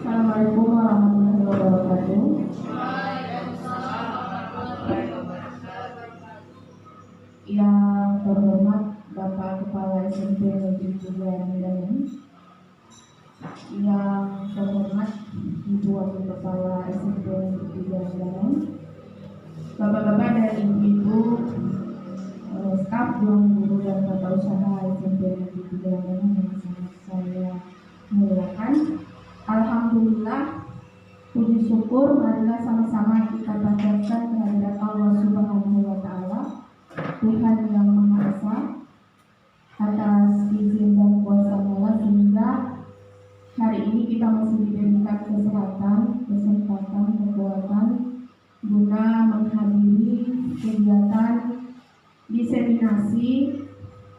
Assalamualaikum warahmatullahi wabarakatuh. Yang terhormat Bapak Kepala SMP Negeri 3 Medan, yang terhormat Ibu Wakil Kepala SMP Negeri 3 Medan, Bapak-bapak dan Ibu-ibu, staf, guru dan tata usaha SMP Negeri 3 Medan yang sangat saya muliakan. Alhamdulillah, puji syukur marilah sama-sama kita panjatkan kehadirat Allah Subhanahu wa Ta'ala, Tuhan yang Maha Esa, atas izin dan kuasa Allah sehingga hari ini kita masih diberikan kesehatan, kesempatan, kekuatan guna menghadiri kegiatan diseminasi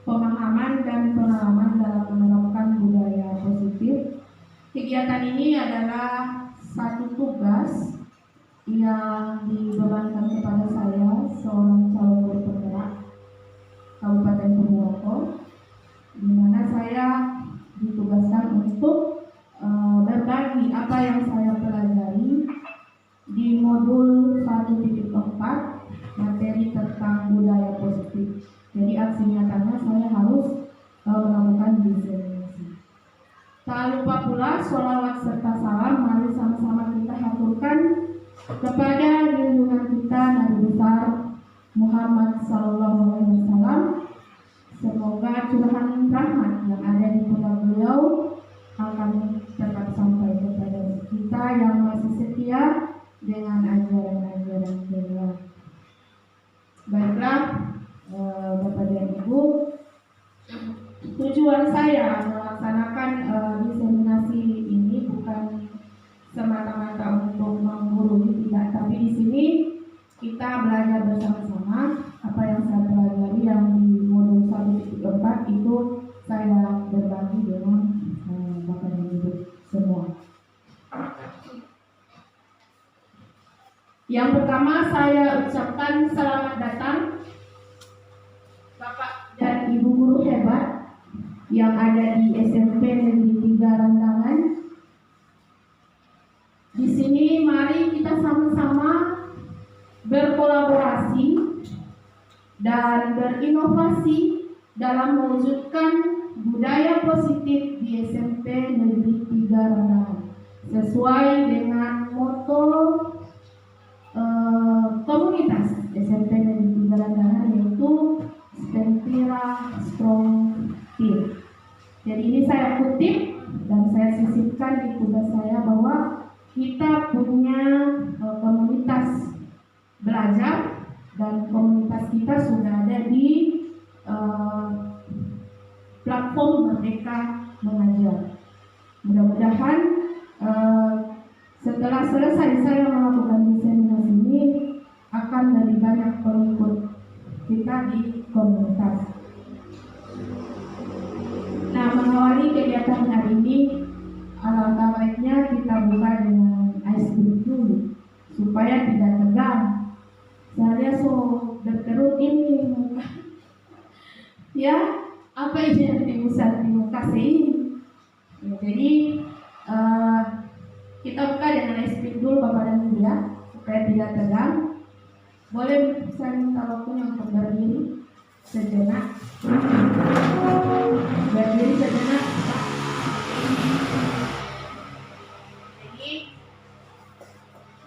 pemahaman dan pengalaman dalam menerapkan budaya positif. Kegiatan ini adalah satu tugas yang dibebankan kepada saya, seorang calon guru penggerak Kabupaten Purwokerto, di mana saya ditugaskan untuk berbagi apa yang saya pelajari di modul 1.4 materi tentang budaya positif. Jadi aksi nyatanya saya harus melakukan diseminasi. Tak lupa pula sholawat serta salam mari sama-sama kita haturkan kepada junjungan kita Nabi besar Muhammad SAW. Semoga curahan rahmat yang ada di pundak beliau akan tetap sampai kepada kita yang masih setia dengan ajaran-ajaran beliau. Baiklah, Bapak dan Ibu, tujuan saya melaksanakan diseminasi ini bukan semata-mata untuk menggurui, tidak, tapi di sini kita belajar bersama-sama. Apa yang saya pelajari yang di modul 1.4 itu saya berbagi dengan Bapak dan Ibu semua. Yang pertama saya ucapkan selamat datang Bapak dan Ibu guru hebat yang ada di SMP Negeri 3 Randangan. Di sini mari kita sama-sama berkolaborasi dan berinovasi dalam mewujudkan budaya positif di SMP Negeri 3 Randangan sesuai dengan moto komunitas SMP Negeri 3 Randangan, yaitu Stempira Strong Team. Jadi ini saya kutip dan saya sisipkan di tugas saya bahwa kita punya komunitas belajar dan komunitas kita sudah ada di platform Merdeka Mengajar. Mudah-mudahan setelah selesai saya melakukan diseminasi ini, akan lebih banyak pengikut kita di komunitas. Nah, mengawali kegiatan hari ini, alangkah baiknya kita buka dengan icebreaking dulu supaya tidak tegang. Saya berkerut ini muka. Ya, apa yang diusah di muka ini? Ya, jadi kita buka dengan icebreaking dulu Bapak dan Ibu ya, supaya tidak tegang. Boleh saya minta waktunya untuk berdiri sejenak. Berdiri sejenak. Jadi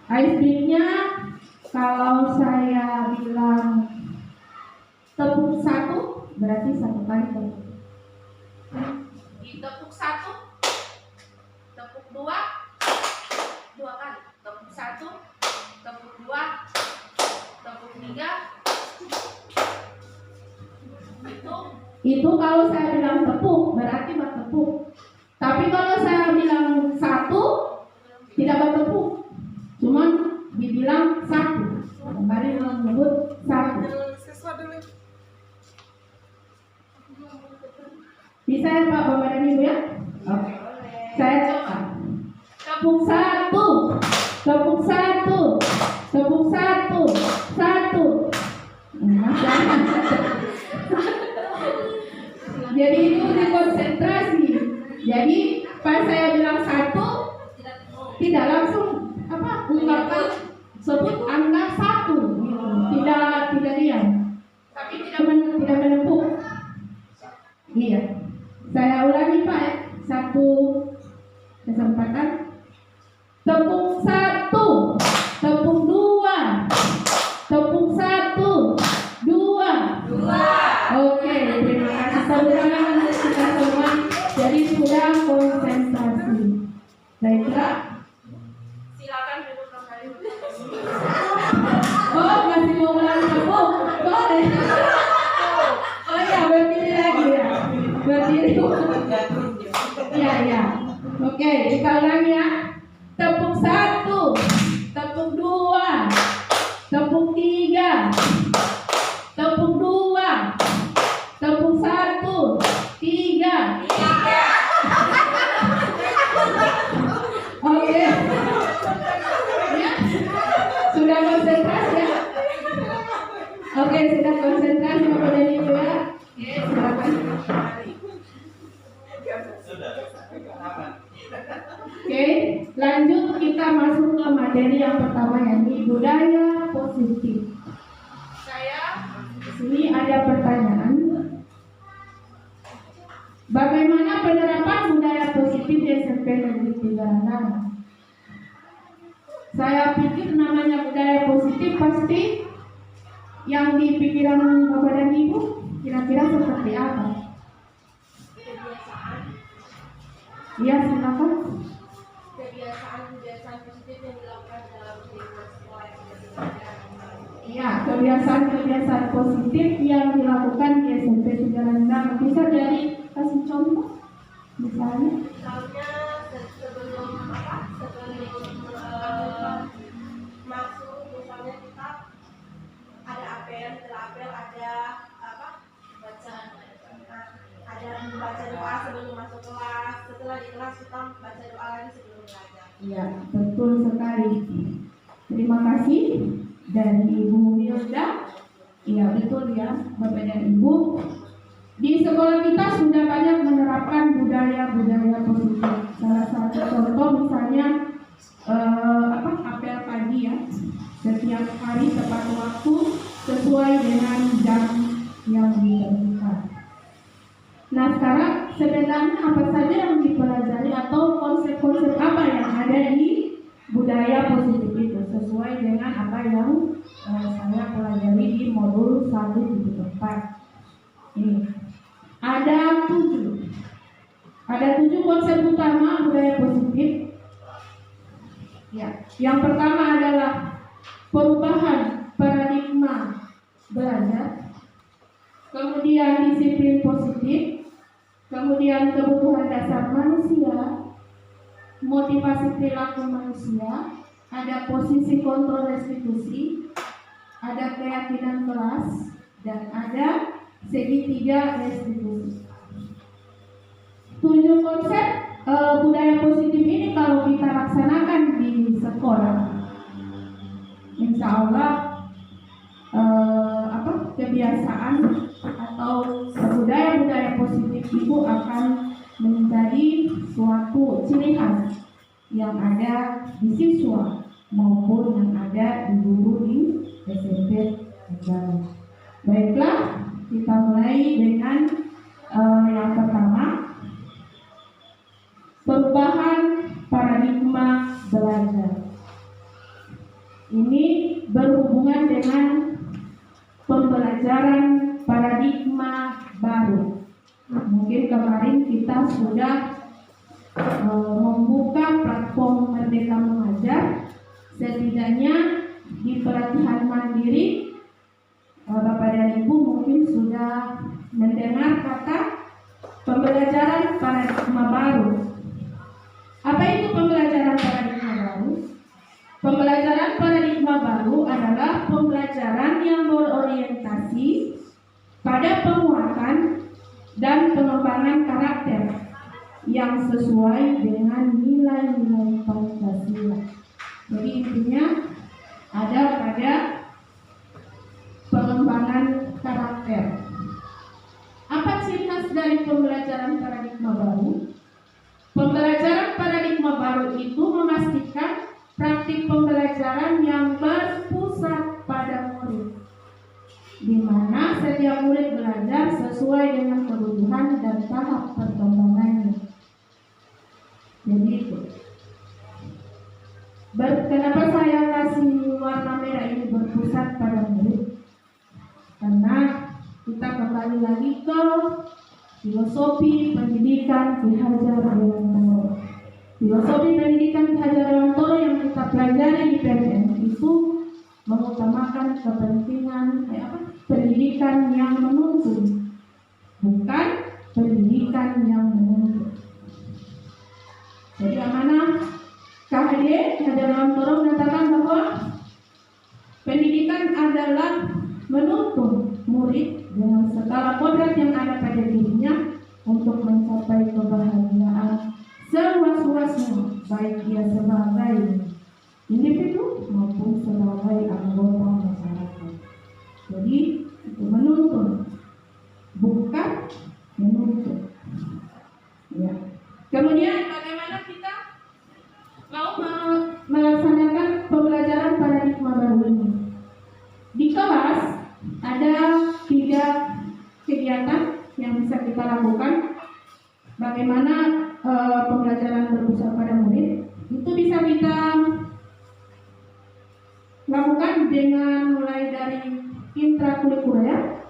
icebreaking-nya kalau saya bilang tepuk satu, berarti satu kali tepuk. Ditepuk satu, tepuk dua kali. Tepuk satu, tepuk dua, tepuk tiga. Itu kalau saya bilang tepuk berarti bertepuk. Tapi kalau saya bilang satu tidak bertepuk, cuman dibilang satu. Mari menyebut satu. Bisa ya Pak Bapak dan Ibu ya? Oke. Saya coba. Tepuk satu, tepuk satu, tepuk satu, satu. Jadi itu dikonsentrasi. Jadi pas saya bilang satu, tidak langsung ungkapkan sebut angka satu, tidak diam, tapi tidak menepuk. Iya, saya ulangi Pak ya. Satu kesempatan. Tepuk satu, tepuk dua, tepuk satu, dua. Oke, terima kasih saudara kita semua. Jadi sudah konsentrasi. Baiklah. Silakan duduk kembali. Oh, masih mau ulang tepuk? Boleh. Oh ya, berdiri lagi ya. Berdiri. Ya. Oke, kita ulangi ya. Tepuk satu, tepuk dua, tepuk tiga, tepuk dua, tepuk satu, tiga. Oke. Ya. Sudah konsentrasi ya? Oke, sudah konsentrasi Bapak dan Ibu ya. Oke, silakan. Oke, lanjut kita masuk ke materi yang pertama yakni budaya positif. Di sini ada pertanyaan. Bagaimana penerapan budaya positif di SMP Negeri 3 Landangan? Saya pikir namanya budaya positif pasti yang di pikiran Bapak dan Ibu kira-kira seperti apa? Iya, silakan. Kebiasaan positif yang dilakukan dalam lingkungan sekolah yang Iya, kebiasaan positif yang dilakukan di SMP 3 Landangan. Bisa dari kasih contoh? Misalnya sebelum masuk, misalnya kita ada apel, setelah apel ada baca doa sebelum masuk kelas. Setelah di kelas kita baca doa lagi sebelum belajar. Iya, betul sekali. Terima kasih dari Ibu Milda. Iya, betul ya, Bapak dan Ibu. Di sekolah kita sudah banyak menerapkan budaya-budaya positif. Salah satu contoh misalnya apel pagi ya. Setiap hari tepat waktu sesuai dengan jam yang ditentukan. Nah, sekarang sebenarnya apa saja yang dipelajari atau konsep-konsep apa yang ada di budaya positif itu sesuai dengan apa yang saya pelajari di modul 1.4. Ini ada 7 konsep utama budaya positif. Ya, yang pertama adalah perubahan paradigma belajar, kemudian disiplin positif, kemudian kebutuhan dasar manusia, motivasi perilaku manusia, ada posisi kontrol restitusi, ada keyakinan kelas, dan ada segitiga restitusi. 7 konsep budaya positif ini kalau kita laksanakan di sekolah, insya Allah kebiasaan atau budaya-budaya positif itu akan menjadi suatu ciri khas yang ada di siswa maupun yang ada di guru di SMP negara. Baiklah, kita mulai dengan yang pertama, perubahan paradigma belajar. Ini berhubungan dengan pembelajaran paradigma baru. Mungkin kemarin kita sudah membuka platform Merdeka Mengajar. Setidaknya di pelatihan mandiri, Bapak dan Ibu mungkin sudah mendengar kata pembelajaran paradigma baru. Apa itu pembelajaran paradigma baru? Pembelajaran paradigma baru adalah pembelajaran yang berorientasi pada penguatan dan pengembangan karakter yang sesuai dengan nilai-nilai Pancasila. Jadi intinya ada pada pengembangan karakter. Apa ciri khas dari pembelajaran paradigma baru? Pembelajaran paradigma baru itu memastikan praktik pembelajaran yang berpusat pada murid, di mana setiap murid belajar sesuai dengan kebutuhan dan tahap perkembangannya. Jadi itu. Kenapa saya kasih warna merah ini berpusat pada murid? Karena kita kembali lagi ke filosofi pendidikan Ki Hajar Dewantoro. Filosofi pendidikan Ki Hajar Dewantoro yang kita pelajari di PTN itu mengutamakan kepentingan pendidikan yang menuntun, bukan pendidikan yang menuntut. Jadi amanah KHD Hajar Dewantoro menyatakan bahwa pendidikan adalah menuntun murid dengan segala kodrat yang ada pada dirinya untuk mencapai kebahagiaan seluas-luasnya, baik dia sebagai individu maupun sebagai anggota masyarakat. Jadi itu menuntun, bukan menuntut. Ya. Kemudian bagaimana kita mau melaksanakan pembelajaran paradigma baru ini? Di kelas ada 3 kegiatan yang bisa kita lakukan. Bagaimana pembelajaran berpusat pada murid itu bisa kita lakukan dengan mulai dari intrakurikuler,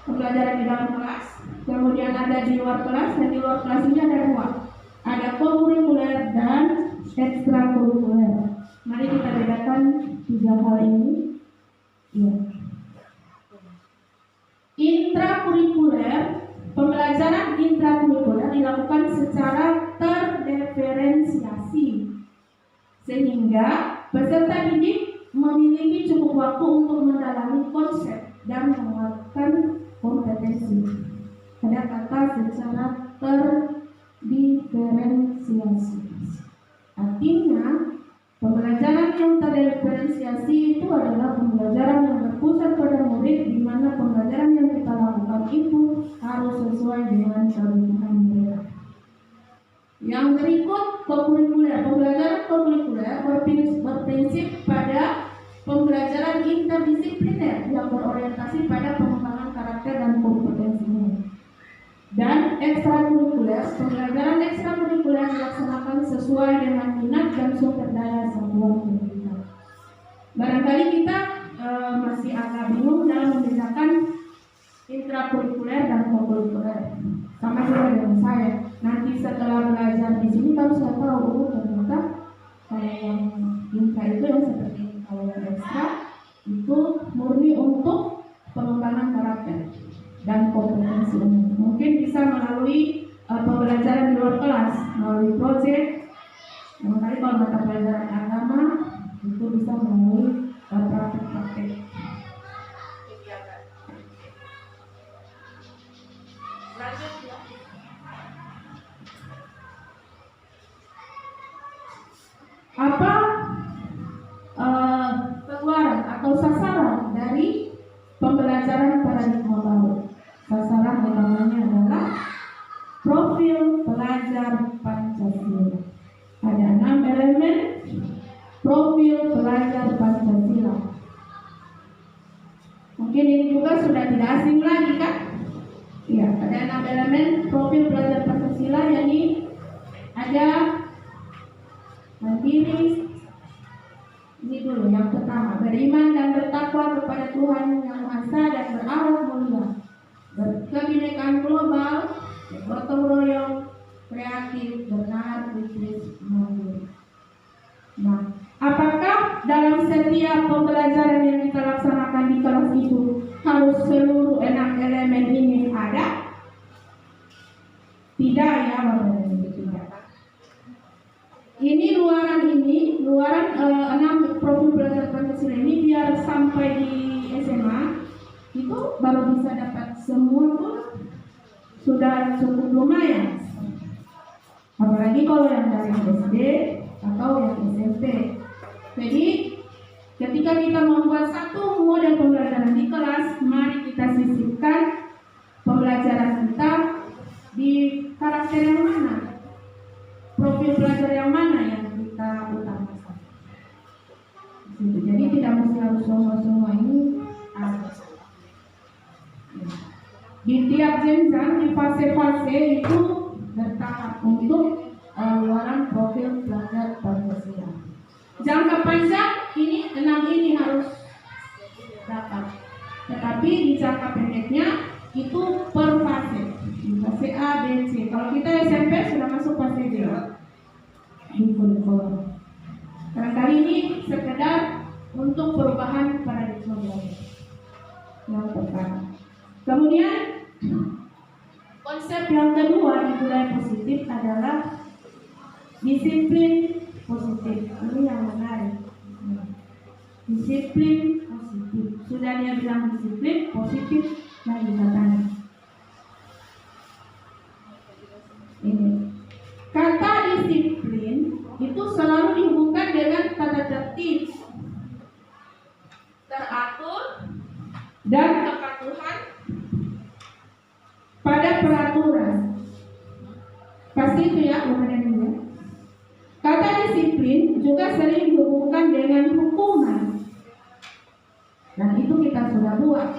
pembelajaran di dalam kelas, kemudian ada di luar kelas, dan di luar kelas ini ada 2, ada kokurikuler dan ekstrakurikuler. Mari kita bedakan 3 hal ini. Ya. Intrakurikuler, pembelajaran intrakurikuler dilakukan secara terdiferensiasi sehingga peserta didik memiliki cukup waktu untuk mendalami konsep dan menguatkan kompetensi. Ada kata secara terdiferensiasi. Artinya pembelajaran yang terdiferensiasi itu adalah pembelajaran yang berpusat pada murid, di mana pembelajaran yang kita lakukan itu harus sesuai dengan kebutuhan mereka. Yang berikut kokurikuler. Pembelajaran kokurikuler berprinsip pada pembelajaran interdisipliner yang berorientasi pada pengembangan karakter dan kompetensinya. Dan ekstrakurikuler, pembelajaran ekstrakurikuler dilaksanakan sesuai dengan minat dan sumber daya satuan pendidikan. Barangkali kita masih agak bingung dalam membedakan intrakurikuler dan kokurikuler. Sama juga dengan saya. Nanti setelah belajar di sini baru saya tahu ternyata kayak yang intra itu yang seperti ini. Kalau yang ekstra itu murni untuk pengembangan karakter dan kompetensi umum. Mungkin bisa melalui pembelajaran di luar kelas, melalui proyek. Barangkali kalau mata pelajaran agama itu bisa melalui praktek-praktek. paradigma baru. Sasaran utamanya adalah profil pelajar Pancasila. Ada 6 elemen profil pelajar Pancasila. Mungkin ini juga sudah tidak asing lagi kan? Ya, ada 6 elemen profil pelajar Pancasila, yakni ada mandiri. Ini dulu yang pertama, beriman dan bertakwa kepada Tuhan Yang Maha Esa dan berakhlak mulia, berkebinekaan global, bergotong royong, kreatif, bernalar, kritis, mandiri. Nah, apakah dalam setiap pembelajaran yang kita laksanakan di kelas itu harus seluruh 6 elemen ini ada? Tidak ya, Bapak dan Ibu, tidak. Ini luaran 6 profil pelajar Pancasila ini biar sampai di SMA itu baru bisa dapat semua pun sudah cukup lumayan. Apalagi kalau yang dari SD atau yang SMP. Jadi ketika kita membuat satu model pembelajaran di kelas, mari kita sisipkan pembelajaran kita di karakter yang mana, profil pelajar yang mana yang kita utamakan. Jadi tidak mesti harus semua ini ada. Di tiap jenjang, di fase-fase itu bertahap untuk luaran profil pelajar Pancasila. Jangka panjang ini 6 ini harus dapat. Tetapi di jangka pendeknya itu per fase. Di fase A, B, C. Kalau kita SMP sudah masuk fase D. Barangkali ini sekedar untuk perubahan paradigma belajar. Yang pertama. Kemudian konsep yang kedua di budaya positif adalah disiplin positif. Ini yang menarik. Disiplin positif. Sudah dia bilang disiplin positif lagi katanya. Ini kata disiplin itu selalu dihubungkan dengan tata tertib, teratur, dan kepatuhan pada peraturan. Pasti itu ya, bukan ini. Kata disiplin juga sering dihubungkan dengan hukuman. Dan itu kita sudah buat.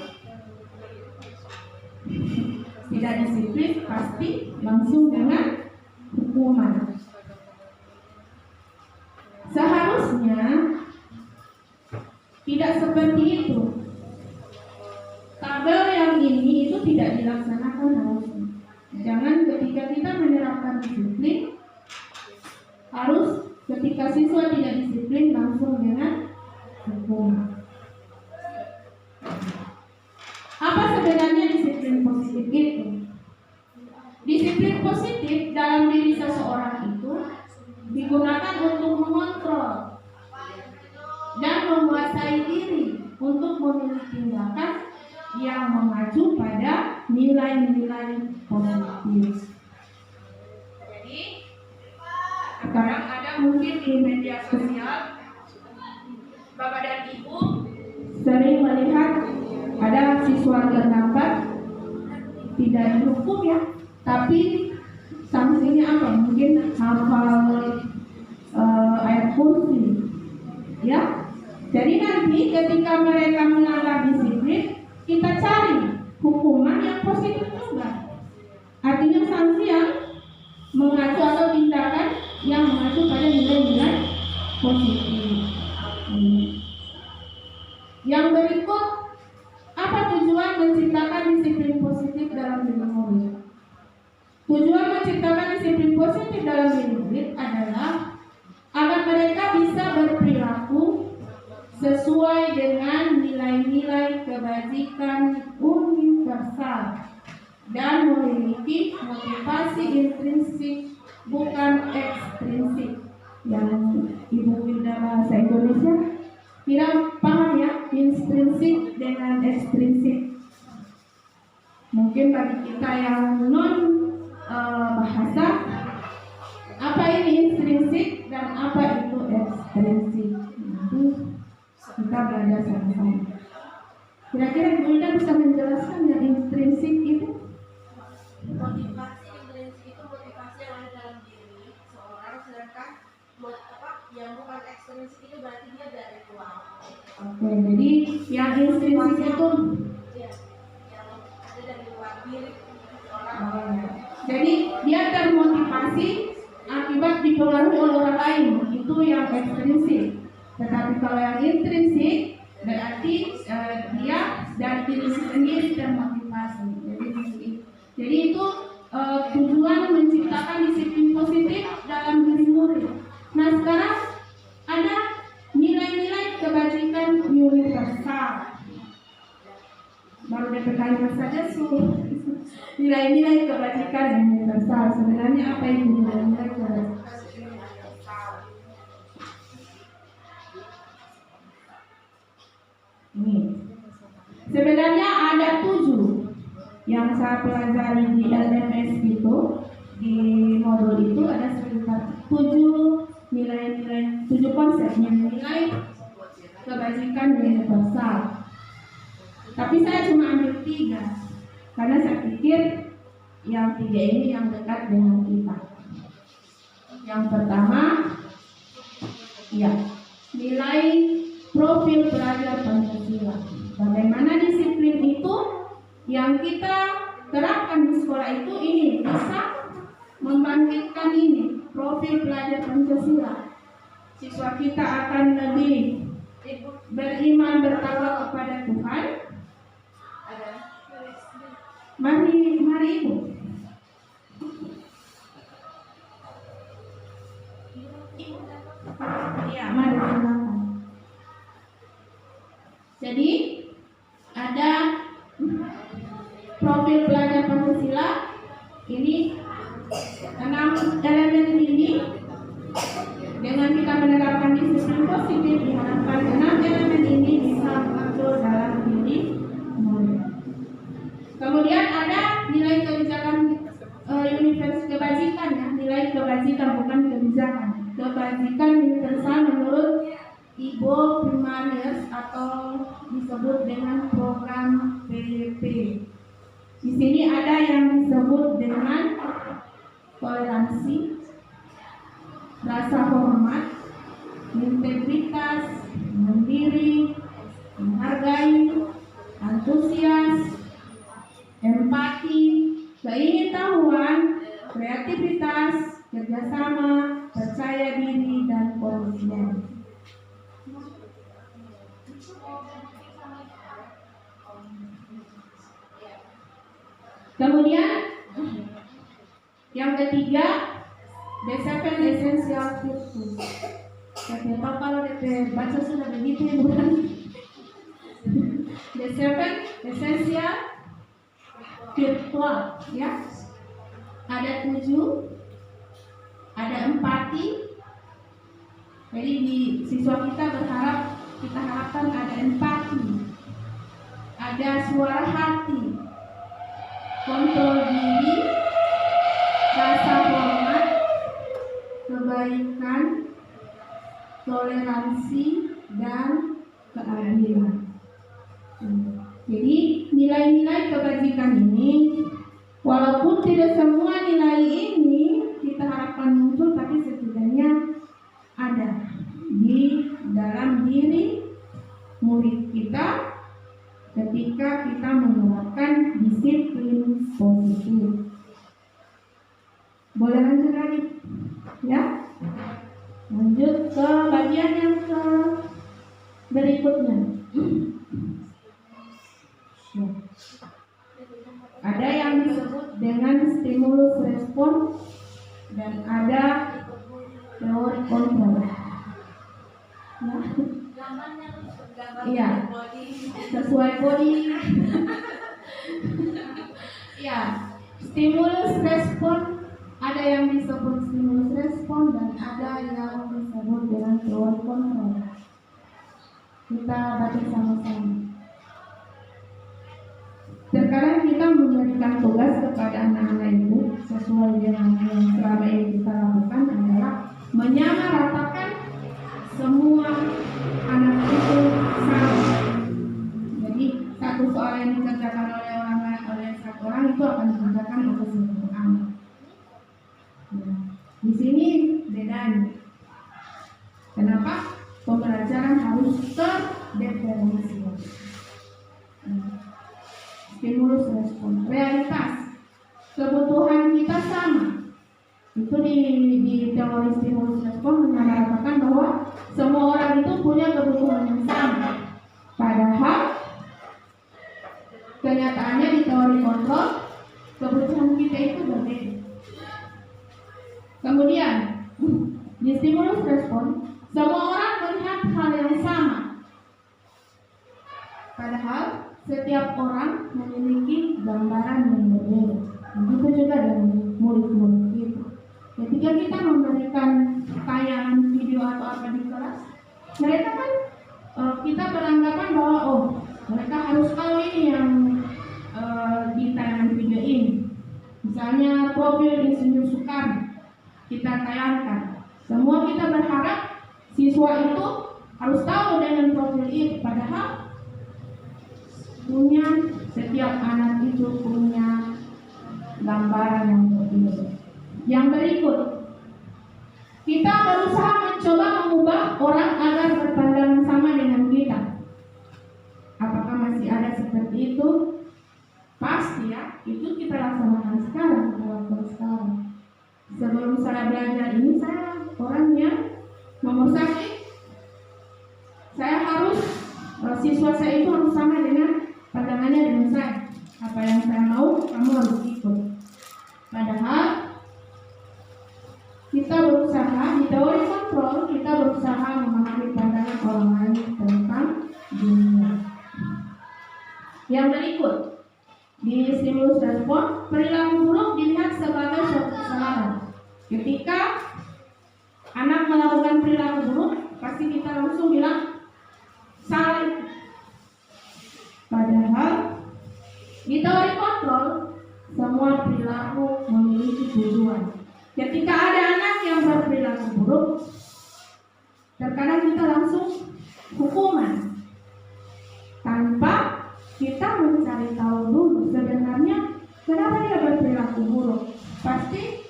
Tidak disiplin pasti langsung dengan hukuman. Seharusnya tidak seperti itu. Tabel yang ini itu tidak dilaksanakan harusnya. Jangan ketika kita menerapkan disiplin, harus ketika siswa tidak disiplin langsung dengan hukuman. Apa sebenarnya disiplin positif itu? Disiplin positif dalam diri seseorang itu digunakan untuk mengontrol dan menguasai diri untuk memilih tindakan yang mengacu pada nilai-nilai positif. Jadi sekarang ada mungkin di media sosial, Bapak dan Ibu sering melihat ada siswa terlambat tidak dihukum ya, tapi sanksinya apa? Mungkin hafal ayat kursi, ya. Jadi nanti ketika mereka melanggar disiplin, kita cari hukuman yang positif juga. Artinya sanksi yang mengacu atau tindakan yang mengacu pada nilai-nilai positif. Yang berikut, apa tujuan menciptakan disiplin positif dalam diri murid? Tujuan menciptakan disiplin positif dalam diri murid adalah agar mereka bisa berperilaku sesuai dengan nilai-nilai kebajikan universal dan memiliki motivasi intrinsik bukan ekstrinsik. Yang Ibu Wilda bahasa Indonesia tidak paham ya, intrinsik dengan ekstrinsik. Mungkin bagi kita yang non bahasa, apa ini intrinsik dan apa itu ekstrinsik? Nanti kita belajar sama-sama. Kira-kira Bu Ida bisa menjelaskan yang intrinsik itu? Motivasi intrinsik itu motivasi yang ada dalam diri seorang, sedangkan yang bukan ekstrinsik itu berarti dia dari luar. Oke, jadi yang intrinsik itu ya, yang ada dari luar diri seorang. Jadi dia termotivasi akibat dipengaruhi oleh orang lain, itu yang ekstrinsik. Tetapi kalau yang intrinsik berarti dia dari diri sendiri termotivasi. Jadi itu tujuan menciptakan disiplin positif dalam diri murid. Nah sekarang ada nilai-nilai kebajikan universal. Baru DPK saja nilai-nilai kebajikan universal. Sebenarnya apa itu nilai-nilai kebajikan? Ini sebenarnya ada 7 yang saya pelajari di LMS itu, di modul itu ada sekitar 7 nilai-nilai, 7 konsep nilai kebajikan universal. Tapi saya cuma ambil 3 karena saya pikir yang 3 ini yang dekat dengan kita. Yang pertama, ya, nilai profil pelajar Pancasila. Bagaimana disiplin itu yang kita terapkan di sekolah itu ini bisa membangkitkan ini profil pelajar Pancasila. Siswa kita akan lebih beriman, bertakwa kepada Tuhan. Mari Ibu. Ya, mari silakan. Jadi ada profil pelajar Pancasila ini 6 elemen ini. Dengan kita menerapkan disiplin positif, diharapkan 6 elemen ini bisa muncul dalam diri murid. Kemudian ada nilai kebijakan universal kebajikan, ya, nilai kebajikan bukan kebijakan. Kebajikan universal menurut Ibu Primarius atau disebut dengan program PYP. Di sini ada yang disebut dengan toleransi, rasa hormat, integritas, mandiri, menghargai, antusias, empati, keingintahuan, kreativitas, kerjasama, percaya diri, dan komitmen. Kemudian yang ketiga, the 7 essential virtues. Kenapa kalau baca sudah begitu, bukan? The 7 essential virtual, ya. Ada 7, ada empati. Jadi di siswa kita kita harapkan ada empati, ada suara hati, kontrol diri, rasa hormat, kebaikan, toleransi, dan keadilan. Jadi nilai-nilai kebajikan ini, walaupun tidak semua nilai ini kita harapkan muncul, tapi setidaknya ada di dalam diri murid kita ketika kita menerapkan disiplin positif. Boleh lanjut lagi, ya? Lanjut ke bagian yang berikutnya. Ada yang disebut dengan stimulus respon dan ada teori kontrol. Iya, sesuai body. Ya, stimulus respon, ada yang disebut stimulus respon dan ada yang disebut dengan teori kontrol. Kita baca sama-sama. Terkadang kita memberikan tugas kepada anak-anak itu sesuai dengan yang selama ini kita lakukan adalah menyamaratakan semua anak itu sama. Jadi terdeferensiasi. Stimulus respon. Realitas. Kebutuhan kita sama. Itu di teori stimulus respon mengatakan bahwa semua orang itu punya kebutuhan yang sama. Padahal kenyataannya di teori kontrol kebutuhan kita itu berbeda. Kemudian di stimulus respon semua orang melihat hal yang sama. Padahal setiap orang memiliki gambaran yang berbeda. Begitu juga dengan murid-murid kita. Ketika kita memberikan tayangan video atau apa di kelas, mereka kan kita beranggapan bahwa mereka harus tahu ini yang di tayangan video ini. Misalnya profil Insinyur Soekarno kita tayangkan. Semua kita berharap siswa itu harus tahu dengan profil itu. Padahal setiap anak itu punya gambaran yang berbeda. Yang berikut, kita berusaha mencoba mengubah orang agar berpandangan sama dengan kita. Apakah masih ada seperti itu? Pasti ya, itu kita laksanakan sekarang, Sebelum saya belajar ini, saya orangnya nomor 1, saya harus siswa saya itu harus sama dengan pandangannya dengan saya. Apa yang saya mau, kamu harus ikut. Padahal kita berusaha di teori kontrol, kita berusaha memahami pandangan orang lain tentang dunia. Yang berikut, di stimulus respon, perilaku buruk dilihat sebagai suatu kesalahan. Ketika anak melakukan perilaku buruk, pasti kita langsung bilang salah. Padahal di teori kontrol, semua perilaku memiliki tujuan. Ketika ada anak yang berperilaku buruk, terkadang kita langsung hukuman tanpa kita mencari tahu dulu sebenarnya kenapa dia berperilaku buruk. Pasti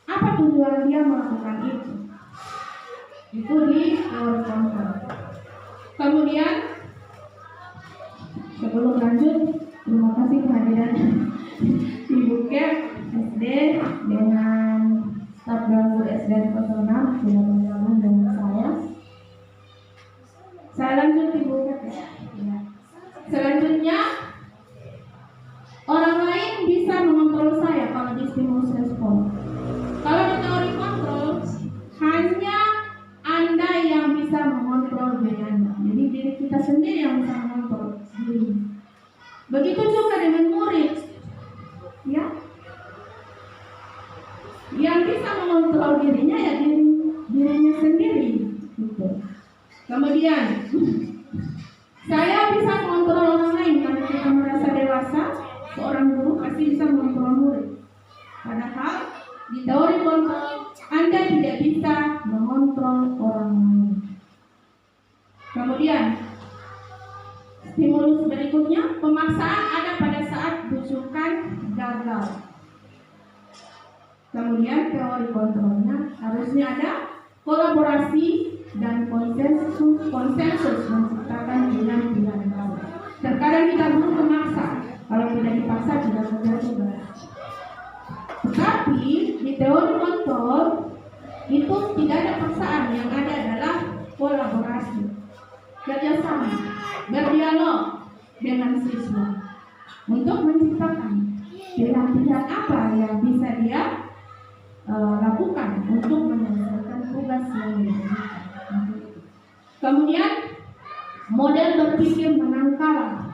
apa tujuan dia melakukan itu. Itu di teori kontrol. Kemudian sebelum lanjut, terima kasih kehadiran Ibu Kep SD dengan staf guru SDN 06 sudah bergabung dengan saya. Saya lanjut Ibu Kep ya. Selanjutnya, orang lain bisa mengontrol saya kalau di stimulus respon. Kalau di teori kontrol, hanya Anda yang bisa mengontrol diri Anda. Jadi diri kita sendiri yang bisa mengontrol diri. Begitu juga dengan murid, ya. Yang bisa mengontrol dirinya ya dirinya sendiri. Gitu. Kemudian, saya bisa mengontrol orang lain. Kalau kita merasa dewasa, seorang guru pasti bisa mengontrol murid. Padahal di teori kontrol, Anda tidak bisa mengontrol orang lain. Kemudian, stimulus berikutnya, pemaksaan ada pada saat bujukan gagal. Kemudian teori kontrolnya harusnya ada kolaborasi dan konsensus menciptakan pilihan-pilihan baru. Terkadang kita butuh memaksa, kalau tidak dipaksa tidak terjadi. Tetapi di teori kontrol itu tidak ada paksaan, yang ada adalah kolaborasi, kerjasama, berdialog dengan siswa untuk menciptakan pilihan-pilihan apa yang bisa dia lakukan untuk menyelesaikan tugas yang diberikan. Kemudian model berpikir menang kalah.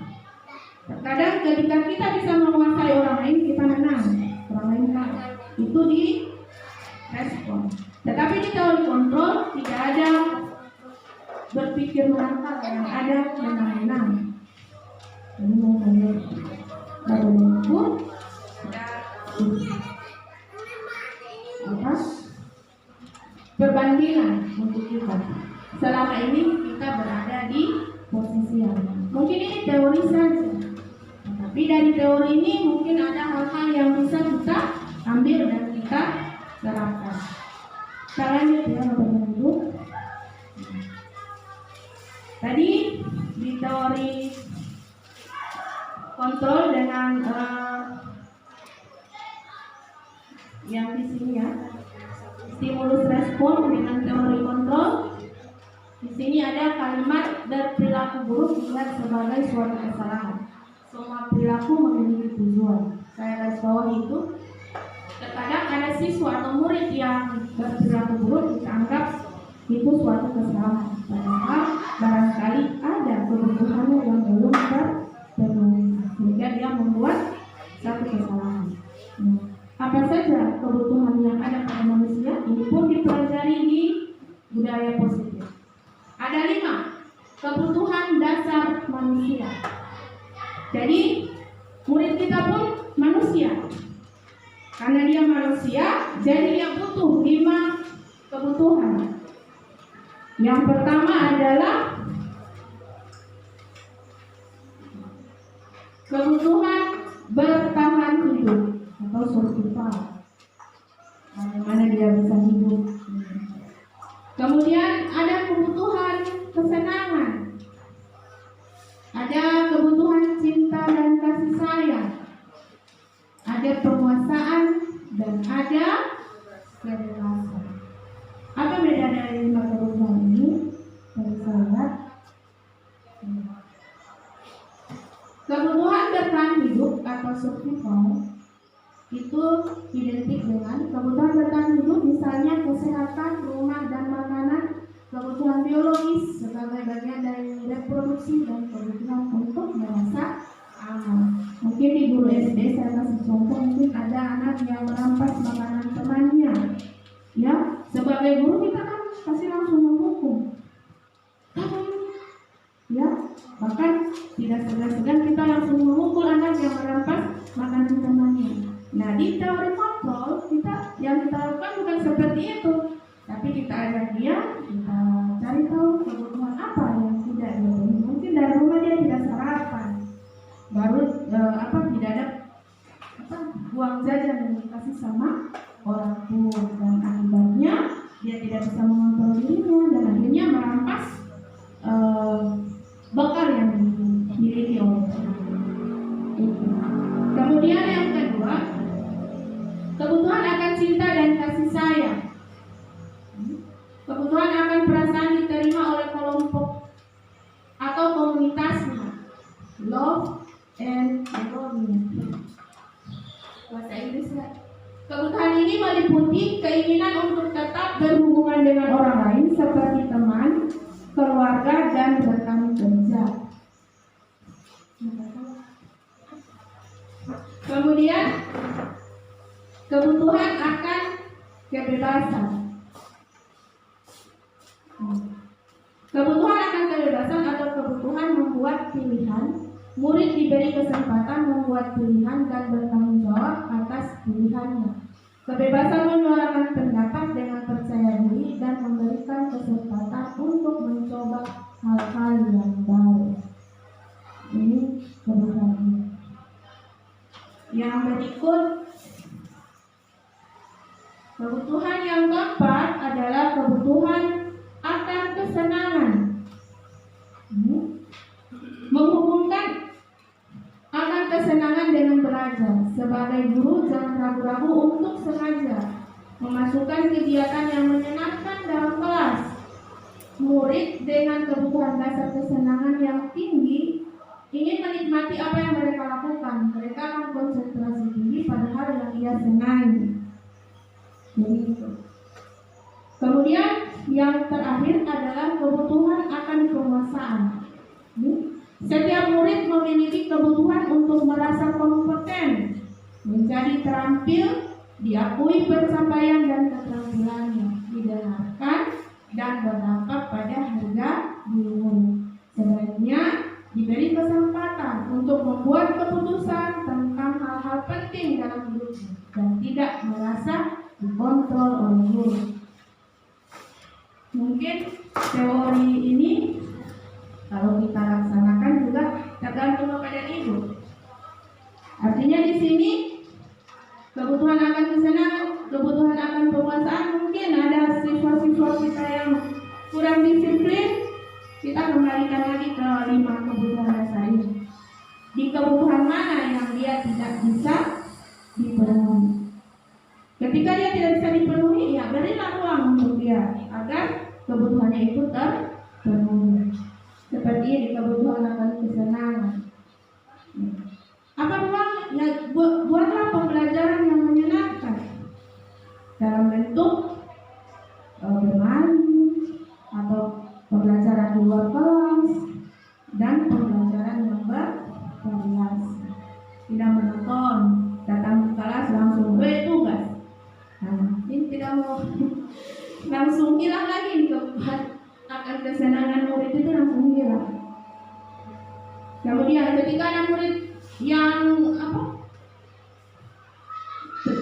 Terkadang ketika kita bisa menguasai orang lain, kita menang, orang lain kalah. Itu di respon. Tetapi di teori kontrol tidak ada berpikir menang kalah, yang ada menang-menang. Ini mengenai baru itu perbandingan untuk kita. Selama ini kita berada di posisi yang mungkin ini teori saja, tapi dari teori ini mungkin ada hal-hal yang bisa kita ambil dan kita terapkan. Kita lanjut ya Bapak Ibu. Tadi di teori kontrol dengan yang di sini ya, stimulus respon dengan teori kontrol. Di sini ada kalimat dan perilaku buruk dilihat sebagai suatu kesalahan. Semua perilaku memiliki tujuan. Saya garis bawah itu. Terkadang ada siswa atau murid yang berperilaku buruk dianggap itu suatu kesalahan. Padahal barangkali ada kebutuhannya yang belum terpenuhi, sehingga dia membuat satu kesalahan. Apa saja kebutuhan yang ada pada manusia? Ini pun dipelajari di budaya positif. Ada 5 kebutuhan dasar manusia. Jadi murid kita pun manusia. Karena dia manusia, jadi dia butuh 5 kebutuhan. Yang pertama adalah kebutuhan bertahan hidup atau survival. Bagaimana dia bisa hidup. Kemudian ada kebutuhan kesenangan. Ada kebutuhan cinta dan kasih sayang. Ada penguasaan dan ada kebebasan. Apa beda dari 5 kebutuhan ini? Saudara, kebutuhan bertahan hidup atau survival itu identik dengan kebutuhan bertahan hidup, misalnya kesehatan, rumah dan makanan, kebutuhan biologis sebagai bagian dari reproduksi, dan kebutuhan untuk merasa aman. Mungkin di guru SD saya kasih contoh, mungkin ada anak yang merampas makanan temannya. Ya, sebagai guru kita kan pasti langsung menghukum. Ya, bahkan tidak segan-segan kita langsung memukul anak yang merampas makanan temannya. Nah, di teori kontrol kita yang kita lakukan bukan seperti itu, tapi kita ajak dia, kita cari tahu kebutuhan apa yang tidak dipenuhi. Mungkin dari rumah dia tidak sarapan, baru tidak ada uang jajan yang dikasih sama orang tua, dan akibatnya dia tidak bisa mengontrol dirinya dan akhirnya merampas bekal yang dimiliki oleh itu. Kemudian yang kedua, kebutuhan akan cinta dan kasih sayang. Kebutuhan akan perasaan diterima oleh kelompok atau komunitasnya. Love and belonging. Bahasa Inggris ya. Kebutuhan ini meliputi keinginan untuk tetap berhubungan dengan orang lain seperti teman, keluarga, dan rekan kerja. Kemudian kebutuhan akan kebebasan. Kebutuhan akan kebebasan atau kebutuhan membuat pilihan. Murid diberi kesempatan membuat pilihan dan bertanggung jawab atas pilihannya. Kebebasan menyuarakan pendapat dengan percaya diri dan memberikan kesempatan untuk mencoba hal-hal yang baru. Ini kebutuhan. Yang berikut, kebutuhan yang keempat adalah kebutuhan akan kesenangan. Menghubungkan akan kesenangan dengan belajar. Sebagai guru, jangan ragu-ragu untuk sengaja memasukkan kegiatan yang menyenangkan dalam kelas. Murid dengan kebutuhan dasar kesenangan yang tinggi ingin menikmati apa yang mereka lakukan. Mereka akan konsentrasi tinggi pada hal yang ia senangi. Begitu. Kemudian yang terakhir adalah kebutuhan akan penguasaan. Setiap murid memiliki kebutuhan untuk merasa kompeten, menjadi terampil, diakui pencapaian dan keterampilannya, didengarkan dan berdampak pada harga diri. Sebaliknya diberi kesempatan untuk membuat keputusan tentang hal-hal penting dalam hidupnya dan tidak merasa dikontrol oleh guru. Mungkin teori ini kalau kita laksanakan juga tergantung kepada ibu. Artinya di sini kebutuhan akan kesenangan, kebutuhan akan penguasaan. Mungkin ada siswa-siswa kita yang kurang disiplin, Kita kembalikan lagi ke 5 kebutuhan dasar ini. Di kebutuhan mana yang dia tidak bisa dipenuhi? Ketika dia tidak bisa dipenuhi, ya berilah ruang untuk dia agar kebutuhannya itu terpenuhi. Seperti di kebutuhan akan kesenangan. Apa ruang? Ya buatlah pembelajaran yang menyenangkan dalam bentuk bermain atau pembelajaran di luar kelas dan pembelajaran yang bervariasi. Tidak menonton, datang ke kelas langsung tugas. Nah, ini tidak mau langsung hilang lagi akan kesenangan murid itu langsung hilang. Kemudian ketika ada murid yang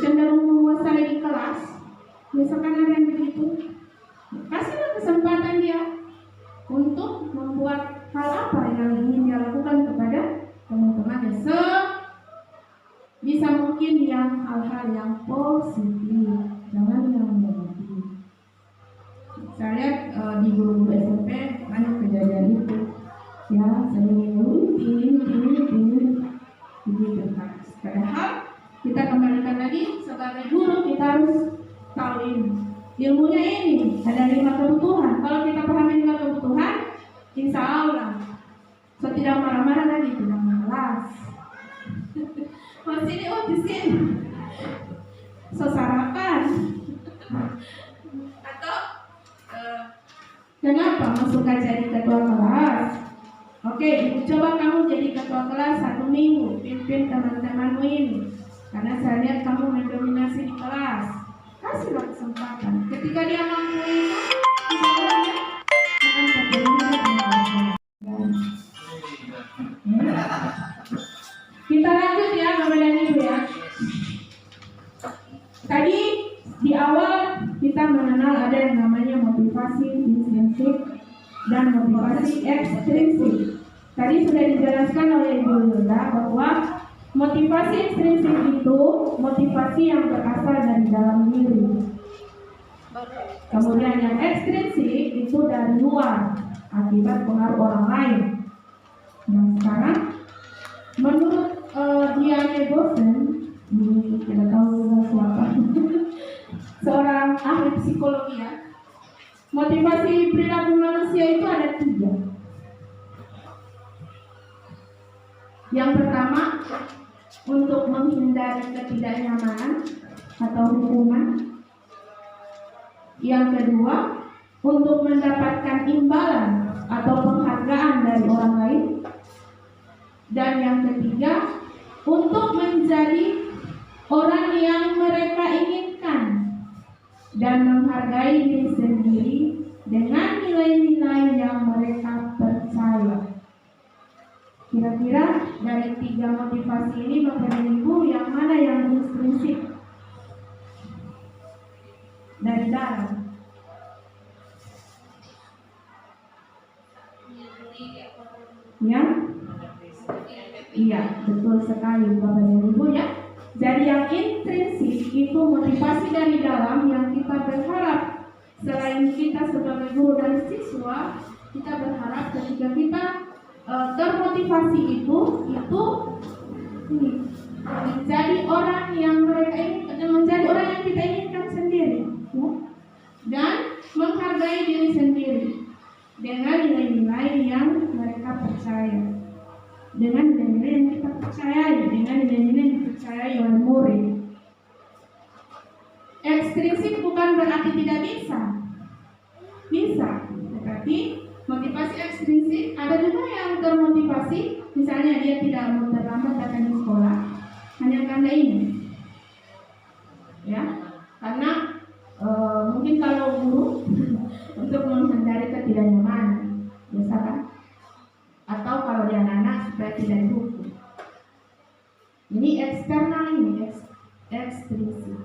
cenderung menguasai di kelas, misalkan ada yang begitu, kasihlah kesempatan dia untuk membuat hal apa yang ingin dia lakukan kepada teman-temannya, bisa mungkin yang hal-hal yang positif, jangan yang negatif. Saya lihat di guru-guru SMP banyak kejadian itu, ya saya ingin begitu kan. Padahal kita kembalikan lagi sebagai guru kita harus tahu ini. Ilmunya ini ada 5 kebutuhan. Kalau kita pahami 5 kebutuhan, insya Allah tidak marah-marah lagi, tidak malas. Di sini, so sarapan. Atau kenapa masuk jadi ketua kelas? Oke, ibu coba kamu jadi ketua kelas 1 minggu, pimpin teman-temanmu ini. Karena saya lihat kamu mendominasi di kelas. Kasihlah kesempatan. Ketika dia mampu itu, akan terjadi. Kita lanjut ya, Bapak dan Ibu ya. Tadi di awal kita mengenal ada yang namanya motivasi intrinsik dan motivasi ekstrinsik. Tadi sudah dijelaskan oleh Ibu Yulda bahwa motivasi intrinsik itu motivasi yang berasal dari dalam diri. Kemudian yang ekstrinsik itu dari luar akibat pengaruh orang lain. Nah sekarang menurut Diane Bosen, ini tidak tahu siapa, seorang ahli psikologi ya, motivasi perilaku manusia itu ada 3. Yang pertama, untuk menghindari ketidaknyamanan atau hukuman. Yang kedua, untuk mendapatkan imbalan atau penghargaan dari orang lain. Dan yang ketiga, untuk menjadi orang yang mereka inginkan dan menghargai diri sendiri dengan nilai-nilai yang mereka percaya. Kira-kira dari 3 motivasi ini Bapak dan Ibu, yang mana yang intrinsik dari dalam? Ya? Iya, betul sekali Bapak dan Ibu ya. Jadi yang intrinsik itu motivasi dari dalam yang kita berharap, selain kita sebagai guru dan siswa, kita berharap ketika kita termotivasi itu menjadi orang yang mereka inginkan, menjadi orang yang kita inginkan sendiri, ya? Dan menghargai diri sendiri dengan nilai-nilai yang mereka percaya, dengan nilai-nilai yang kita percayai, dengan nilai-nilai yang dipercayai oleh murid. Ekstrinsik bukan berarti tidak bisa, tetapi motivasi ekstrinsik ada juga yang termotivasi, misalnya dia tidak mau terlambat datang di sekolah hanya karena ini, ya, karena mungkin kalau guru untuk menghindari ketidaknyamanan, biasa kan? Atau kalau dia anak supaya tidak dihukum. Ini eksternal, ini ekstrinsik.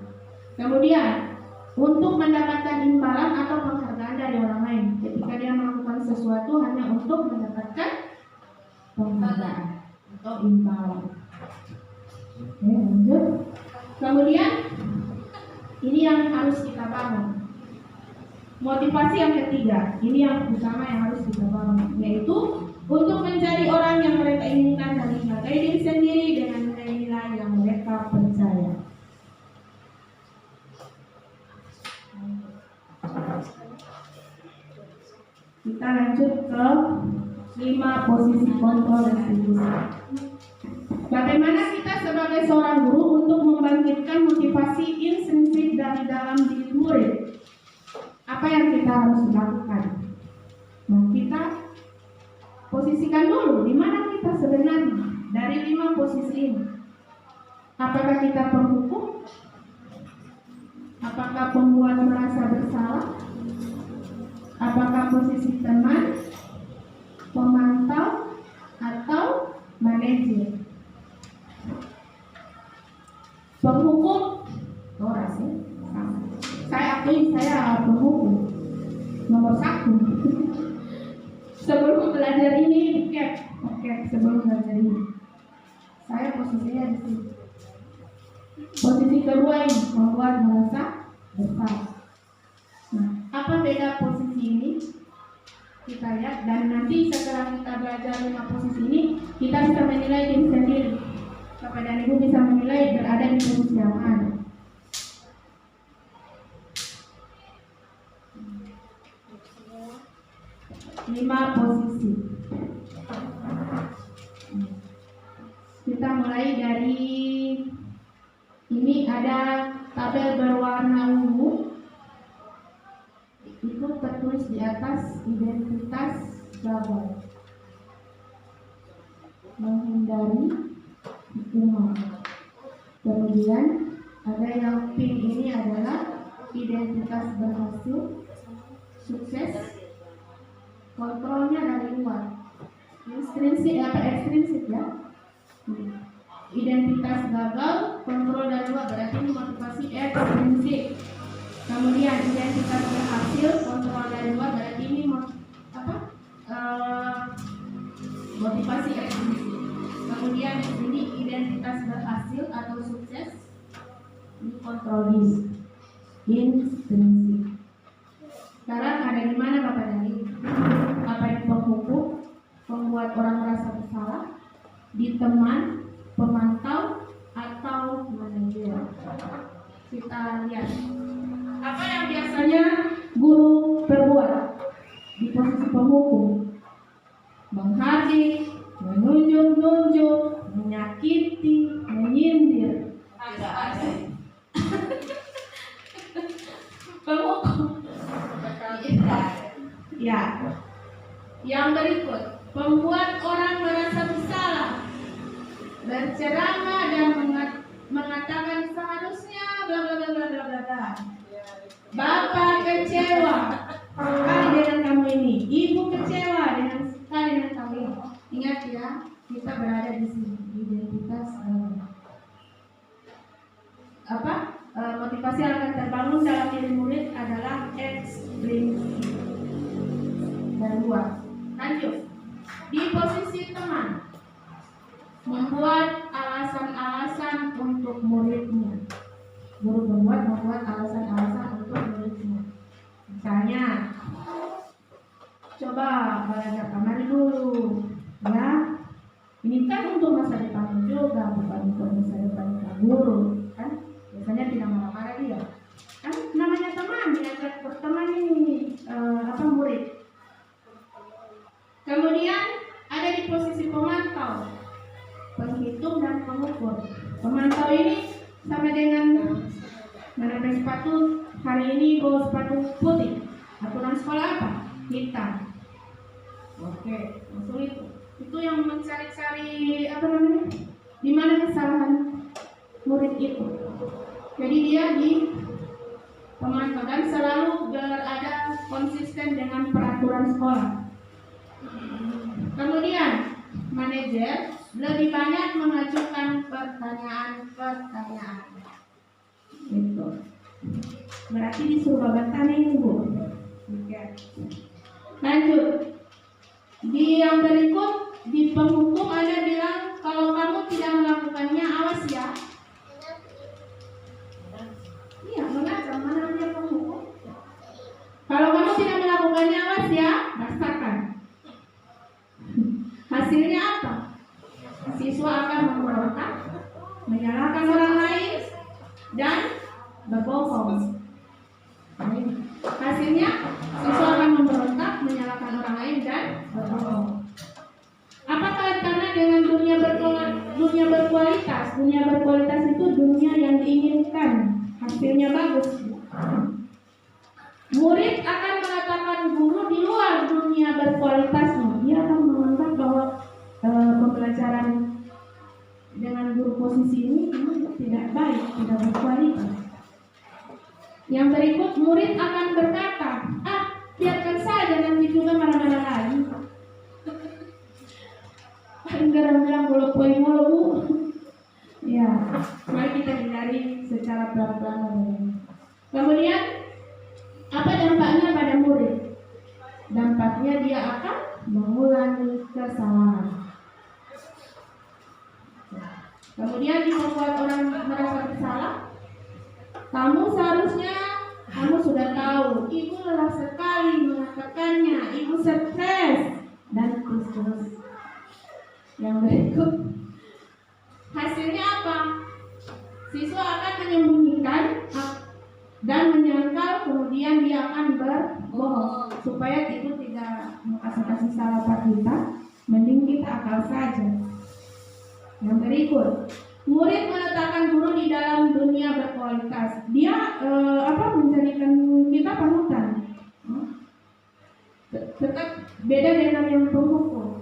Kemudian untuk mendapatkan imbalan atau penghargaan dari orang lain, ketika dia melakukan sesuatu hanya untuk mendapatkan penghargaan atau imbalan. Oke, lanjut. Kemudian ini yang harus kita bangun. Motivasi yang ketiga, ini yang utama yang harus kita bangun. 5 posisi kontrol restitusi. Bagaimana kita sebagai seorang guru untuk membangkitkan motivasi intrinsik dari dalam diri murid? Apa yang kita harus lakukan? Nah, kita posisikan dulu di mana kita sebenarnya dari 5 posisi ini. Apakah kita penghukum? Apakah pembuat merasa bersalah? Apakah posisi teman, pemantau, atau manajer? Penghukum, orang sih. Saya akui saya penghukum nomor 1. Sebelum belajar ini, oke, sebelum belajar ini, saya posisinya di sini. Posisi kedua ini membuat merasa bersalah. Nah, apa beda posisi ini? Kita lihat, dan nanti setelah kita belajar 5 posisi ini, kita bisa menilai diri sendiri. Bapak dan Ibu bisa menilai berada di posisi yang mana. Lima posisi. Kita mulai dari ini, ada tabel berwarna ungu. Itu tertulis di atas identitas gagal, menghindari hukuman. Kemudian ada yang pink, ini adalah identitas berhasil, sukses, kontrolnya dari luar. Ekstrinsik ya. Identitas gagal, kontrol dari luar, berarti ini motivasi ekstrinsik. Kemudian identitas berhasil, kontrol dari luar, berarti ini motivasi ekstrinsik. Kemudian ini identitas berhasil atau sukses, ini kontrol intrinsik. Sekarang ada di mana Bapak dan Ibu? Apa yang penghukum, membuat orang merasa bersalah, di teman, pemantau, atau manajer? Kita lihat apa yang biasanya guru perbuat di posisi penghukum: menghardik, menunjuk-nunjuk, menyakiti, menyindir. Penghukum. Ya. Yang berikut, membuat orang merasa bersalah, berceramah dan mengatakan seharusnya bla bla bla bla bla bla. Bapak kecewa sekali dengan kamu ini, ibu kecewa sekali dengan kamu ini. Ingat ya, kita berada di sini, identitas motivasi yang akan terbangun dalam diri murid adalah ekstrinsik dan luar. Lanjut, di posisi teman, membuat alasan-alasan untuk muridnya. Guru membuat alasan-alasan untuk muridnya. Misalnya, coba belajar kamar dulu, ya. Ini kan untuk masa depan juga, bukan untuk masa depan guru, kan? Biasanya tidak marah-marah dia. Kan namanya teman, diajak berteman ini murid. Kemudian ada di posisi pemantau, penghitung dan pengukur. Pemantau ini sama dengan menarik sepatu, hari ini bawa sepatu putih. Aturan sekolah apa? Hitam. Oke, maksud itu yang mencari-cari di mana kesalahan murid itu. Jadi dia di pemantau dan selalu berada konsisten dengan peraturan sekolah. Kemudian manajer lebih banyak mengajukan pertanyaan. Itu berarti disuruh bertanya ini, Bu. Oke. Lanjut. Di yang berikut, di penghukum ada bilang kalau kamu tidak melakukannya, awas ya. Iya, mengajar mana dia penghukum. Kalau kamu tidak melakukannya, awas ya, rasakan. Hasilnya apa? Siswa akan memberontak, menyalahkan orang lain, dan berbohong. Hasilnya, siswa akan memberontak, menyalahkan orang lain, dan berbohong. Dunia berkualitas itu dunia yang diinginkan, hasilnya bagus. Murid akan mengatakan guru di luar dunia berkualitasnya. Dia akan menganggap bahwa pembelajaran dengan guru posisi ini tidak baik, tidak berkualitas. Yang berikut, murid akan berkata, biarkan saja, nanti juga marah-marah lagi. Enggak bilang kalau poin bu. Ya, mari kita hindari secara pelan-pelan. Kemudian, apa dampaknya pada murid? Dampaknya dia akan mengulangi kesalahan. Kemudian membuat orang merasa bersalah. Kamu sudah tahu, ibu lelah sekali mengatakannya, ibu stres, dan terus. Yang berikut, hasilnya apa? Siswa akan menyembunyikan dan menyangkal, kemudian dia akan berbohong. Supaya itu tidak kasih salah kita, mending kita akal saja. Yang berikut, murid meletakkan guru di dalam dunia berkualitas. Dia menjadikan kita panutan. Tetap beda dengan yang penghukum.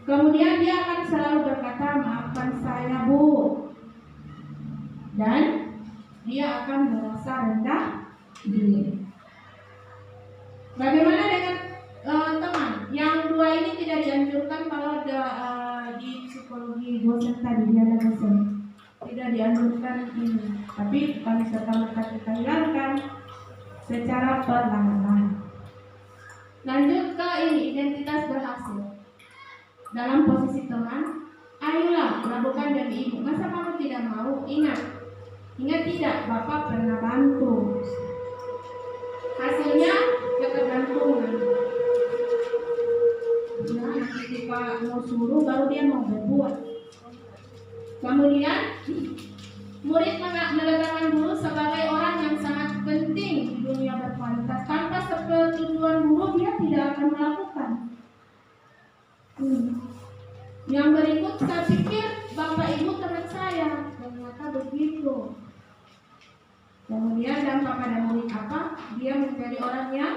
Kemudian dia akan selalu berkata, maafkan saya bu. Dan dia akan merasa rendah diri. Bagaimana dengan teman? Yang dua ini tidak dianjurkan kalau di psikologi dosen tadi, dia ada dosen. Tidak dianjurkan ini. Tapi kami serta-merta kita hilangkan secara perlahan-lahan. Lanjut ke ini, identitas berhasil. Dalam posisi teman, ayolah lakukan demi ibu. Masa kamu tidak mau? Ingat tidak, bapak pernah bantu. Hasilnya ketergantungan. Ya, nanti Pak mau suruh baru dia mau berbuat. Kemudian murid meletakkan guru sebagai orang yang sangat penting di dunia berkualitas. Tanpa sepertujuan guru dia tidak akan melakukan. Yang berikut, saya pikir bapak ibu teman saya, ternyata begitu. Kemudian dampak pada murid apa? Dia menjadi orang yang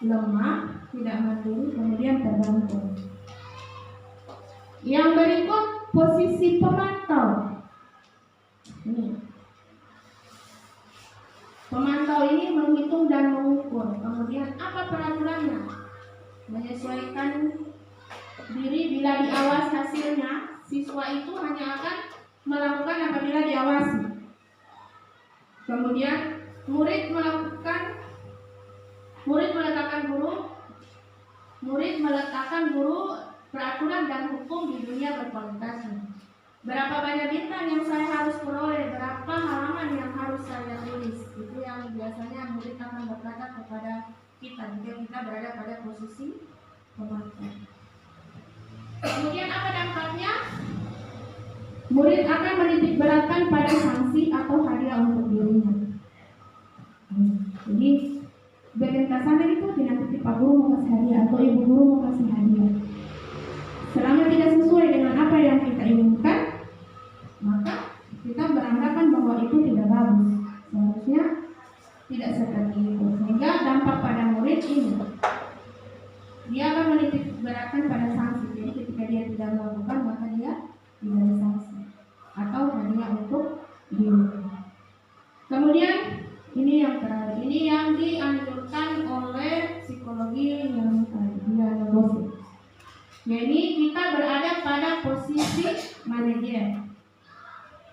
lemah, tidak mandiri, kemudian tergantung. Yang berikut, posisi pemantau. Pemantau ini menghitung dan mengukur. Kemudian apa peraturannya? Menyesuaikan diri bila diawasi hasilnya. Siswa itu hanya akan melakukan apabila diawasi. Kemudian murid meletakkan guru peraturan dan hukum di dunia berkualitas. Berapa banyak bintang yang saya harus peroleh, berapa halaman yang harus saya tulis. Itu yang biasanya murid akan berkata kepada kita jika kita berada pada posisi pemantau. Kemudian apa dampaknya? Murid akan menitik beratkan pada sanksi atau hadiah untuk dirinya. Jadi bagian kasarnya itu nanti Pak Guru mau kasih hadiah atau Ibu Guru mau kasih hadiah. Selama tidak sesuai dengan apa yang kita inginkan, maka kita beranggapan bahwa itu tidak bagus. Seharusnya tidak seperti itu. Sehingga dampak pada murid ini, dia akan menitik beratkan pada sanksi. Jadi ketika dia tidak melakukan, maka dia tidak sanksi atau hadiah untuk dirinya. Kemudian ini yang terakhir, ini yang dianjurkan oleh psikologi yang diagnosis. Jadi kita berada pada posisi manajer.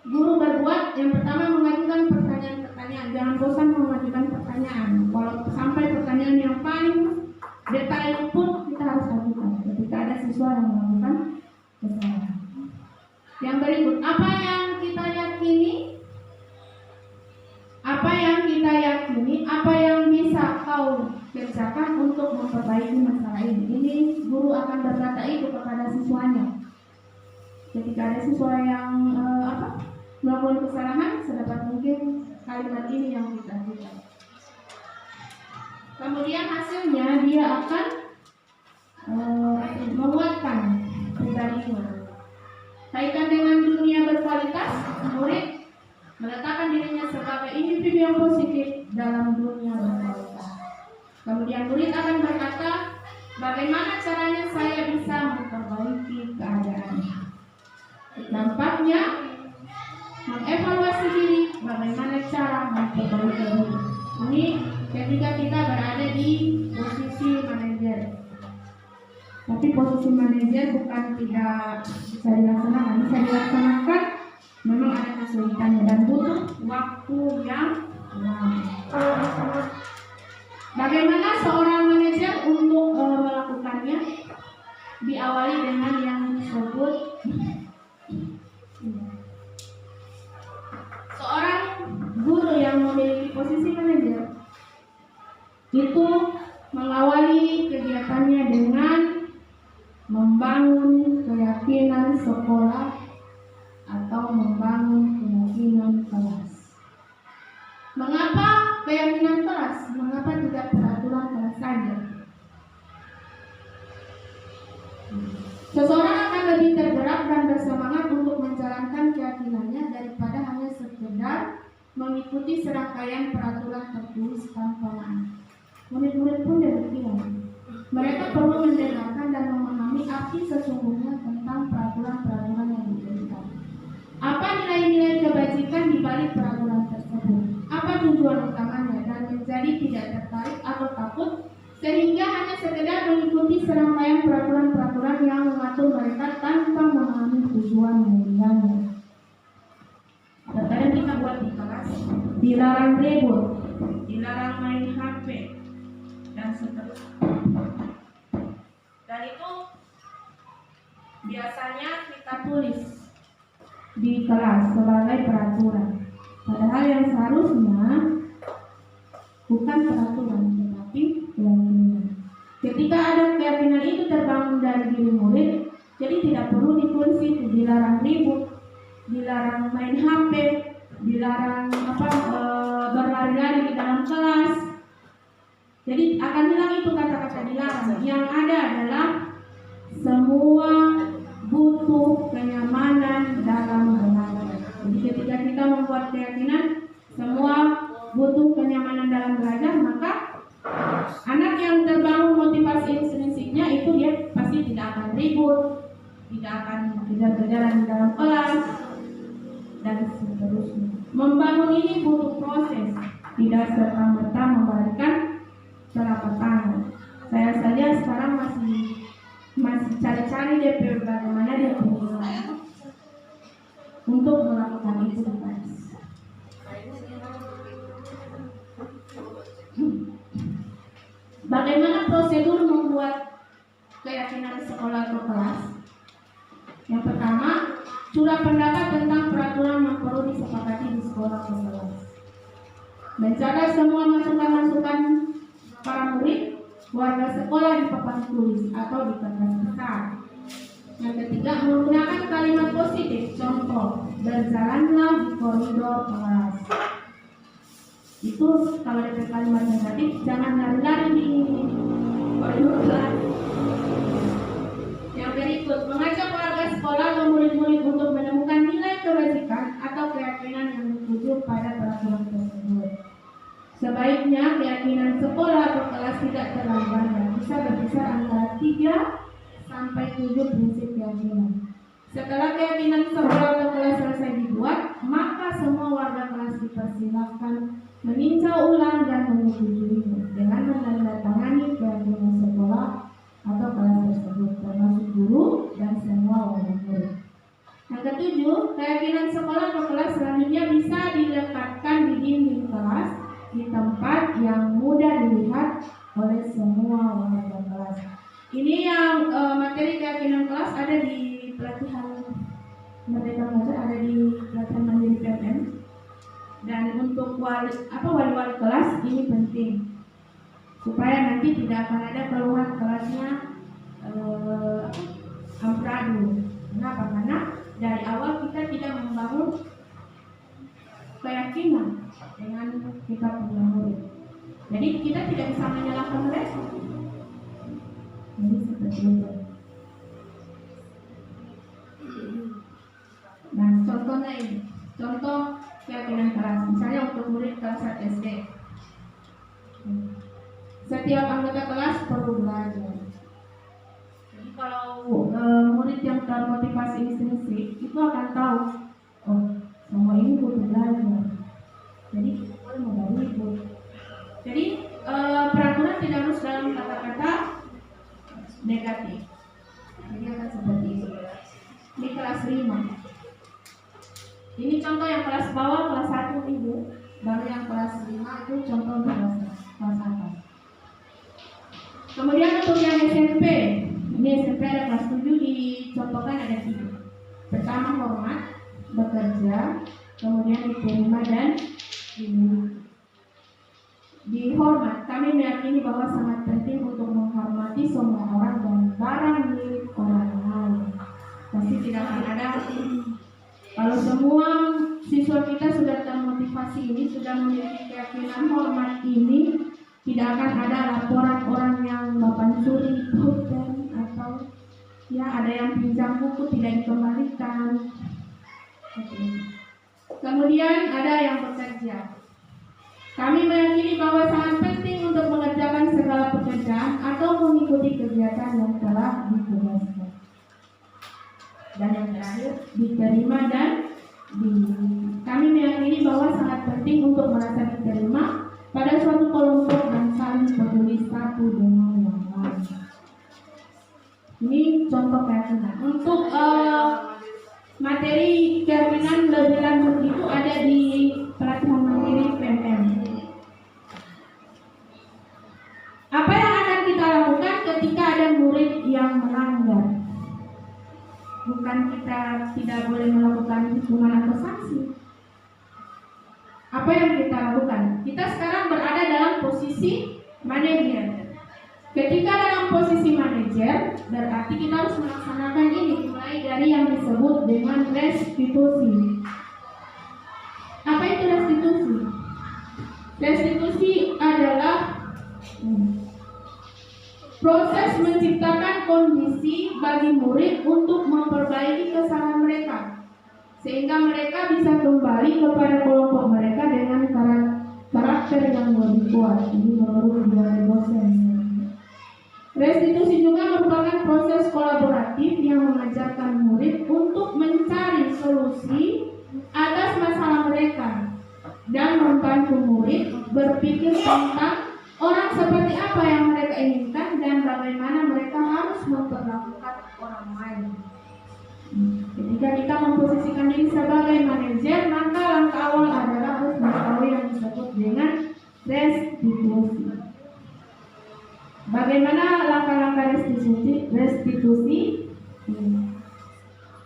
Guru berbuat yang pertama mengajukan pertanyaan-pertanyaan. Jangan bosan mengajukan pertanyaan. Kalau sampai pertanyaan yang paling detail pun kita harus ajukan ketika ada siswa yang melakukan kesalahan. Yang berikut, apa yang kita yakini, apa yang bisa kau kerjakan untuk memperbaiki masalah ini. Ini guru akan berkata itu kepada siswanya. Ketika ada siswa yang melakukan kesalahan, sedapat mungkin kalimat ini yang kita ajukan. Kemudian hasilnya dia akan menguatkan pribadinya. Kaitan dengan dunia dunia berkualitas, murid meletakkan dirinya sebagai individu yang positif dalam dunia berkualitas. Kemudian murid akan berkata, bagaimana caranya saya bisa memperbaiki keadaan. Dampaknya mengevaluasi diri, bagaimana cara memperbaiki diri. Ini ketika kita berada di posisi manajer. Tapi posisi manajer bukan tidak bisa dilaksanakan, bisa dilaksanakan, memang ada kesulitannya dan butuh waktu yang lama. Bagaimana seorang manajer untuk melakukannya? Diawali dengan yang disebut seorang guru yang memiliki posisi manajer itu mengawali kegiatannya dengan membangun keyakinan sekolah atau membangun keyakinan kelas. Mengapa keyakinan kelas? Mengapa tidak peraturan kelas saja? Seseorang akan lebih tergerak dan bersemangat untuk menjalankan keyakinannya daripada hanya sekedar mengikuti serangkaian peraturan tertulis tanpa makna. Murid-murid pun demikian. Mereka perlu mendengarkan dan memahami arti sesungguhnya tentang peraturan-peraturan yang diberikan. Apa nilai-nilai kebajikan di balik peraturan tersebut? Apa tujuan utamanya dan menjadi tidak tertarik atau takut sehingga hanya sekedar mengikuti serangkaian peraturan-peraturan yang mengatur mereka tanpa memahami tujuan mulianya. Terkadang kita buat di kelas, dilarang ribut, dilarang main HP dan seterusnya. Dan itu biasanya kita tulis di kelas sebagai peraturan. Padahal yang seharusnya bukan peraturan, tetapi keyakinan. Ketika ada keyakinan itu terbangun dari diri murid, jadi tidak perlu ditulis itu, dilarang ribut, dilarang main HP, dilarang berlari-lari di dalam kelas. Jadi akan hilang itu kata-kata dilarang. Yang ada adalah semua butuh kenyamanan dalam belajar. Jadi ketika kita membuat keyakinan semua butuh kenyamanan dalam belajar, maka anak yang terbangun motivasi intrinsiknya itu dia pasti tidak akan ribut, tidak akan kejar-kejaran di dalam kelas dan seterusnya. Membangun ini butuh proses, tidak serta-merta membalikan telapak tangan. Saya saja sekarang masih cari-cari DP bagaimana dia punya untuk melakukan itu di kelas. Bagaimana prosedur membuat keyakinan sekolah atau kelas? Yang pertama, curah pendapat tentang peraturan yang perlu disepakati di sekolah atau kelas. Mencatat semua masukan-masukan para murid, warga sekolah di papan tulis atau di kertas besar. Yang ketiga, menggunakan kalimat positif. Contoh, berjalanlah di koridor kelas. Itu kalau ada kalimat negatif, jangan lari-lari di koridor kelas. Yang berikut, mengajak warga sekolah dan murid-murid untuk menemukan nilai kebajikan atau keyakinan yang dituju pada peraturan tersebut. Sebaiknya keyakinan sekolah atau kelas tidak terlalu banyak, bisa berkisar antara 3 sampai 7 prinsip keyakinan. Setelah keyakinan sekolah atau kelas selesai dibuat, maka semua warga kelas dipersilakan meninjau ulang dan menyetujuinya dengan menandatangani keyakinan sekolah atau kelas tersebut, termasuk guru dan semua warga murid. Yang ketujuh, keyakinan sekolah atau kelas selanjutnya bisa dilekatkan di dinding kelas di tempat yang mudah dilihat oleh semua warga kelas. Ini yang materi keyakinan kelas ada di pelatihan Merdeka Belajar, ada di pelatihan Mandiri PMM. Dan untuk wali-wali kelas ini penting supaya nanti tidak akan ada keluhan kelasnya amburadul. Kenapa? Karena dari awal kita tidak membangun keyakinan dengan kita punya murid. Jadi kita tidak bisa menyalahkan mereka. Jadi seperti itu. Nah, contohnya ini, contoh keyakinan kelas. Misalnya untuk murid kelas 1 SD, setiap anggota kelas perlu belajar. Jadi kalau murid yang termotivasi intrinsik itu akan tahu, oh semua ini butuh belajar. Jadi kita boleh membagi itu. Jadi peraturan tidak harus dalam kata-kata negatif. Jadi akan seperti ini. Ini kelas 5. Ini contoh yang kelas bawah, kelas 1 Ibu. Baru yang kelas 5 itu contoh kelas atas. Kemudian untuk yang SMP, ini SMP ada kelas 7, dicontohkan ada 3. Pertama hormat, bekerja, kemudian diterima dan dimiliki. Dihormat, kami meyakini bahwa sangat penting untuk menghormati semua orang dan barang milik orang lain. Pasti tidak akan ada, kalau semua siswa kita sudah termotivasi ini, sudah memiliki keyakinan hormat ini, tidak akan ada laporan orang yang bapak curi pulpen atau ya ada yang pinjam buku tidak dikembalikan. Kemudian ada yang bekerja. Kami meyakini bahwa sangat penting untuk mengerjakan segala pekerjaan atau mengikuti kegiatan yang telah ditugaskan. Dan yang terakhir, diterima dan dimiliki. Kami meyakini bahwa sangat penting untuk merasa diterima pada suatu kelompok dan saling peduli satu dengan yang lain. Ini contoh keyakinan. Untuk materi keyakinan lebih lanjut itu ada di pelatihan mandiri PMM. Apa yang akan kita lakukan ketika ada murid yang melanggar? Bukan kita tidak boleh melakukan hukuman atau sanksi. Apa yang kita lakukan? Kita sekarang berada dalam posisi manajer. Ketika dalam posisi manajer, berarti kita harus melaksanakan ini, mulai dari yang disebut dengan restitusi. Apa itu restitusi? Restitusi adalah proses menciptakan kondisi bagi murid untuk memperbaiki kesalahan mereka, sehingga mereka bisa kembali kepada kelompok mereka dengan karakter yang lebih kuat. Ini menurut dari dosen. Restitusi juga merupakan proses kolaboratif yang mengajarkan murid untuk mencari solusi atas masalah mereka dan membantu murid berpikir tentang orang seperti apa yang mereka inginkan dan bagaimana mereka harus memperlakukan orang lain. Ketika kita memposisikan diri sebagai manajer, maka langkah awal adalah harus mengetahui yang disebut dengan restitusi. Bagaimana langkah-langkah restitusi?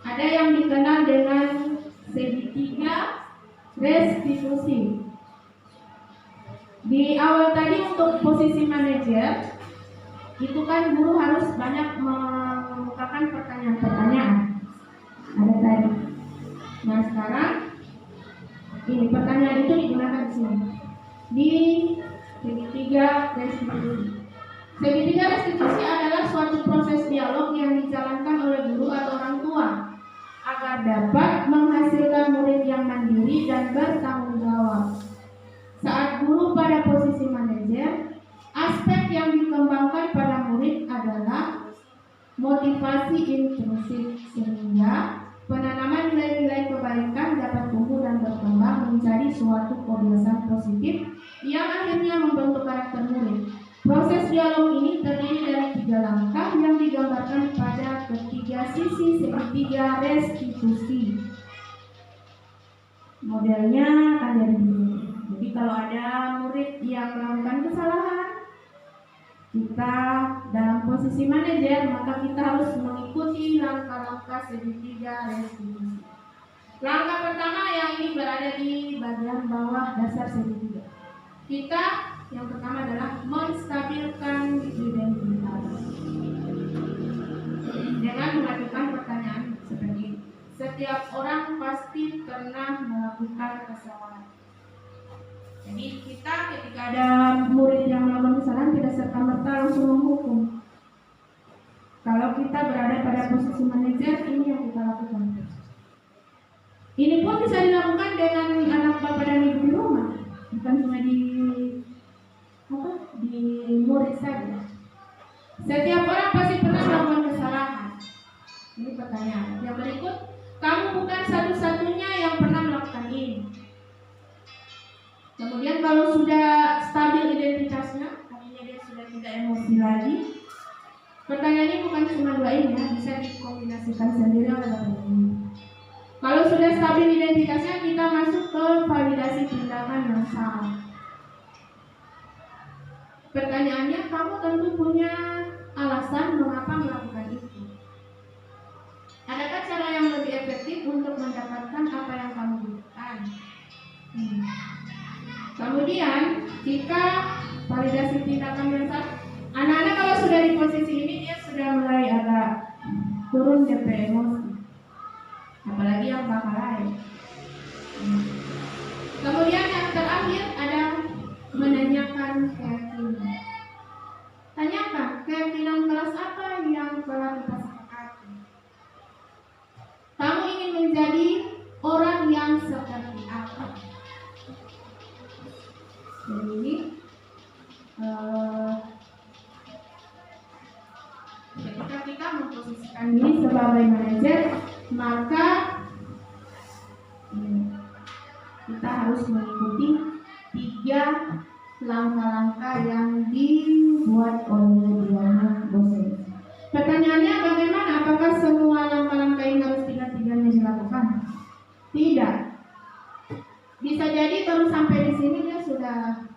Ada yang dikenal dengan segitiga restitusi. Di awal tadi untuk posisi manajer, itu kan guru harus banyak mengemukakan pertanyaan-pertanyaan. Ada tadi. Nah sekarang ini pertanyaan itu digunakan di sini di segitiga restitusi. Segitiga restitusi adalah suatu proses dialog yang dijalankan oleh guru atau orang tua agar dapat menghasilkan murid yang mandiri dan bertanggung jawab. Saat guru pada posisi manajer, aspek yang dikembangkan pada murid adalah motivasi intrinsik, sehingga penanaman nilai-nilai kebaikan dapat tumbuh dan berkembang menjadi suatu kebiasaan positif yang akhirnya membentuk karakter murid. Proses dialog ini terdiri dari 3 langkah yang digambarkan pada ketiga sisi segitiga restitusi. Modelnya akan dari begini. Jadi kalau ada murid yang melakukan kesalahan, kita dalam posisi manajer, maka kita harus mengikuti langkah-langkah segitiga restitusi. Langkah pertama yang ini berada di bagian bawah dasar segitiga. Kita yang pertama adalah menstabilkan identitas dengan mengajukan pertanyaan seperti ini. Setiap orang pasti pernah melakukan kesalahan. Jadi kita ketika ada murid yang melakukan kesalahan tidak serta-merta langsung menghukum. Kalau kita berada pada posisi manajer, ini yang kita lakukan. Ini pun bisa dilakukan dengan anak bapak dan ibu di rumah, bukan cuma di murid saja. Setiap orang pasti pernah melakukan kesalahan. Ini pertanyaan. Yang berikut, kamu bukan satu-satunya yang pernah melakukan ini. Kemudian kalau sudah stabil identitasnya, artinya dia sudah tidak emosi lagi. Pertanyaan ini bukan cuma dua ini ya, bisa dikombinasikan sendiri oleh Bapak Ibu. Kalau sudah stabil identitasnya, kita masuk ke validasi tindakan yang salah. Pertanyaannya, kamu tentu punya alasan mengapa melakukan itu. Adakah cara yang lebih efektif untuk mendapatkan apa yang kamu butuhkan? Kemudian, jika validasi tindakan yang salah, anak-anak kalau sudah di posisi ini, dia sudah mulai agak turun DP emosi. Apalagi yang bakal lain. Kemudian yang terakhir ada menanyakan keyakinan. Tanyakan keyakinan kelas apa yang telah kita sepakati. Kamu ingin menjadi orang yang seperti apa? Jadi ketika kita memposisikan diri sebagai manajer, maka kita harus mengikuti 3 langkah-langkah yang dibuat oleh Diana Bose. Pertanyaannya bagaimana? Apakah semua langkah-langkah ini harus 3-3-nya dilakukan? Tidak. Bisa jadi baru sampai di sini dia sudah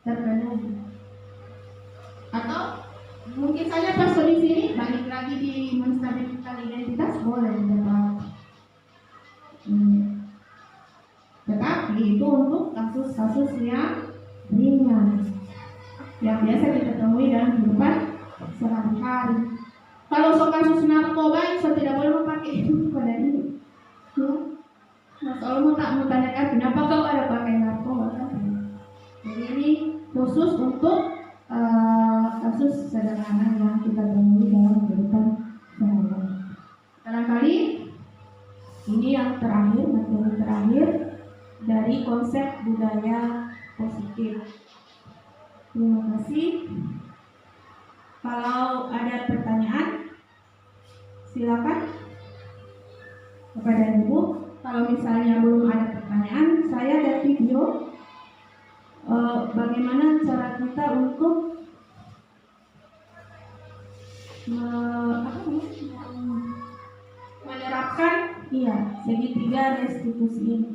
terpenuhi. Atau mungkin saja pas di sini balik lagi di menstabilkan identitas boleh dapat. Tetapi itu untuk kasus-kasus yang ringan yang biasa kita temui dalam kehidupan sehari-hari. Kalau kasus narkoba, saya tidak boleh memakai itu pada ini. Mas Allah tak tanyakan kenapa kau ada pakai narkoba kan? Jadi ini khusus untuk kasus sederhana yang kita temui dalam kehidupan sehari-hari. Barangkali ini yang terakhir, materi terakhir dari konsep budaya positif. Terima kasih. Kalau ada pertanyaan, silakan kepada Ibu. Kalau misalnya belum ada pertanyaan, saya ada video bagaimana cara kita untuk menerapkan segitiga restitusi ini.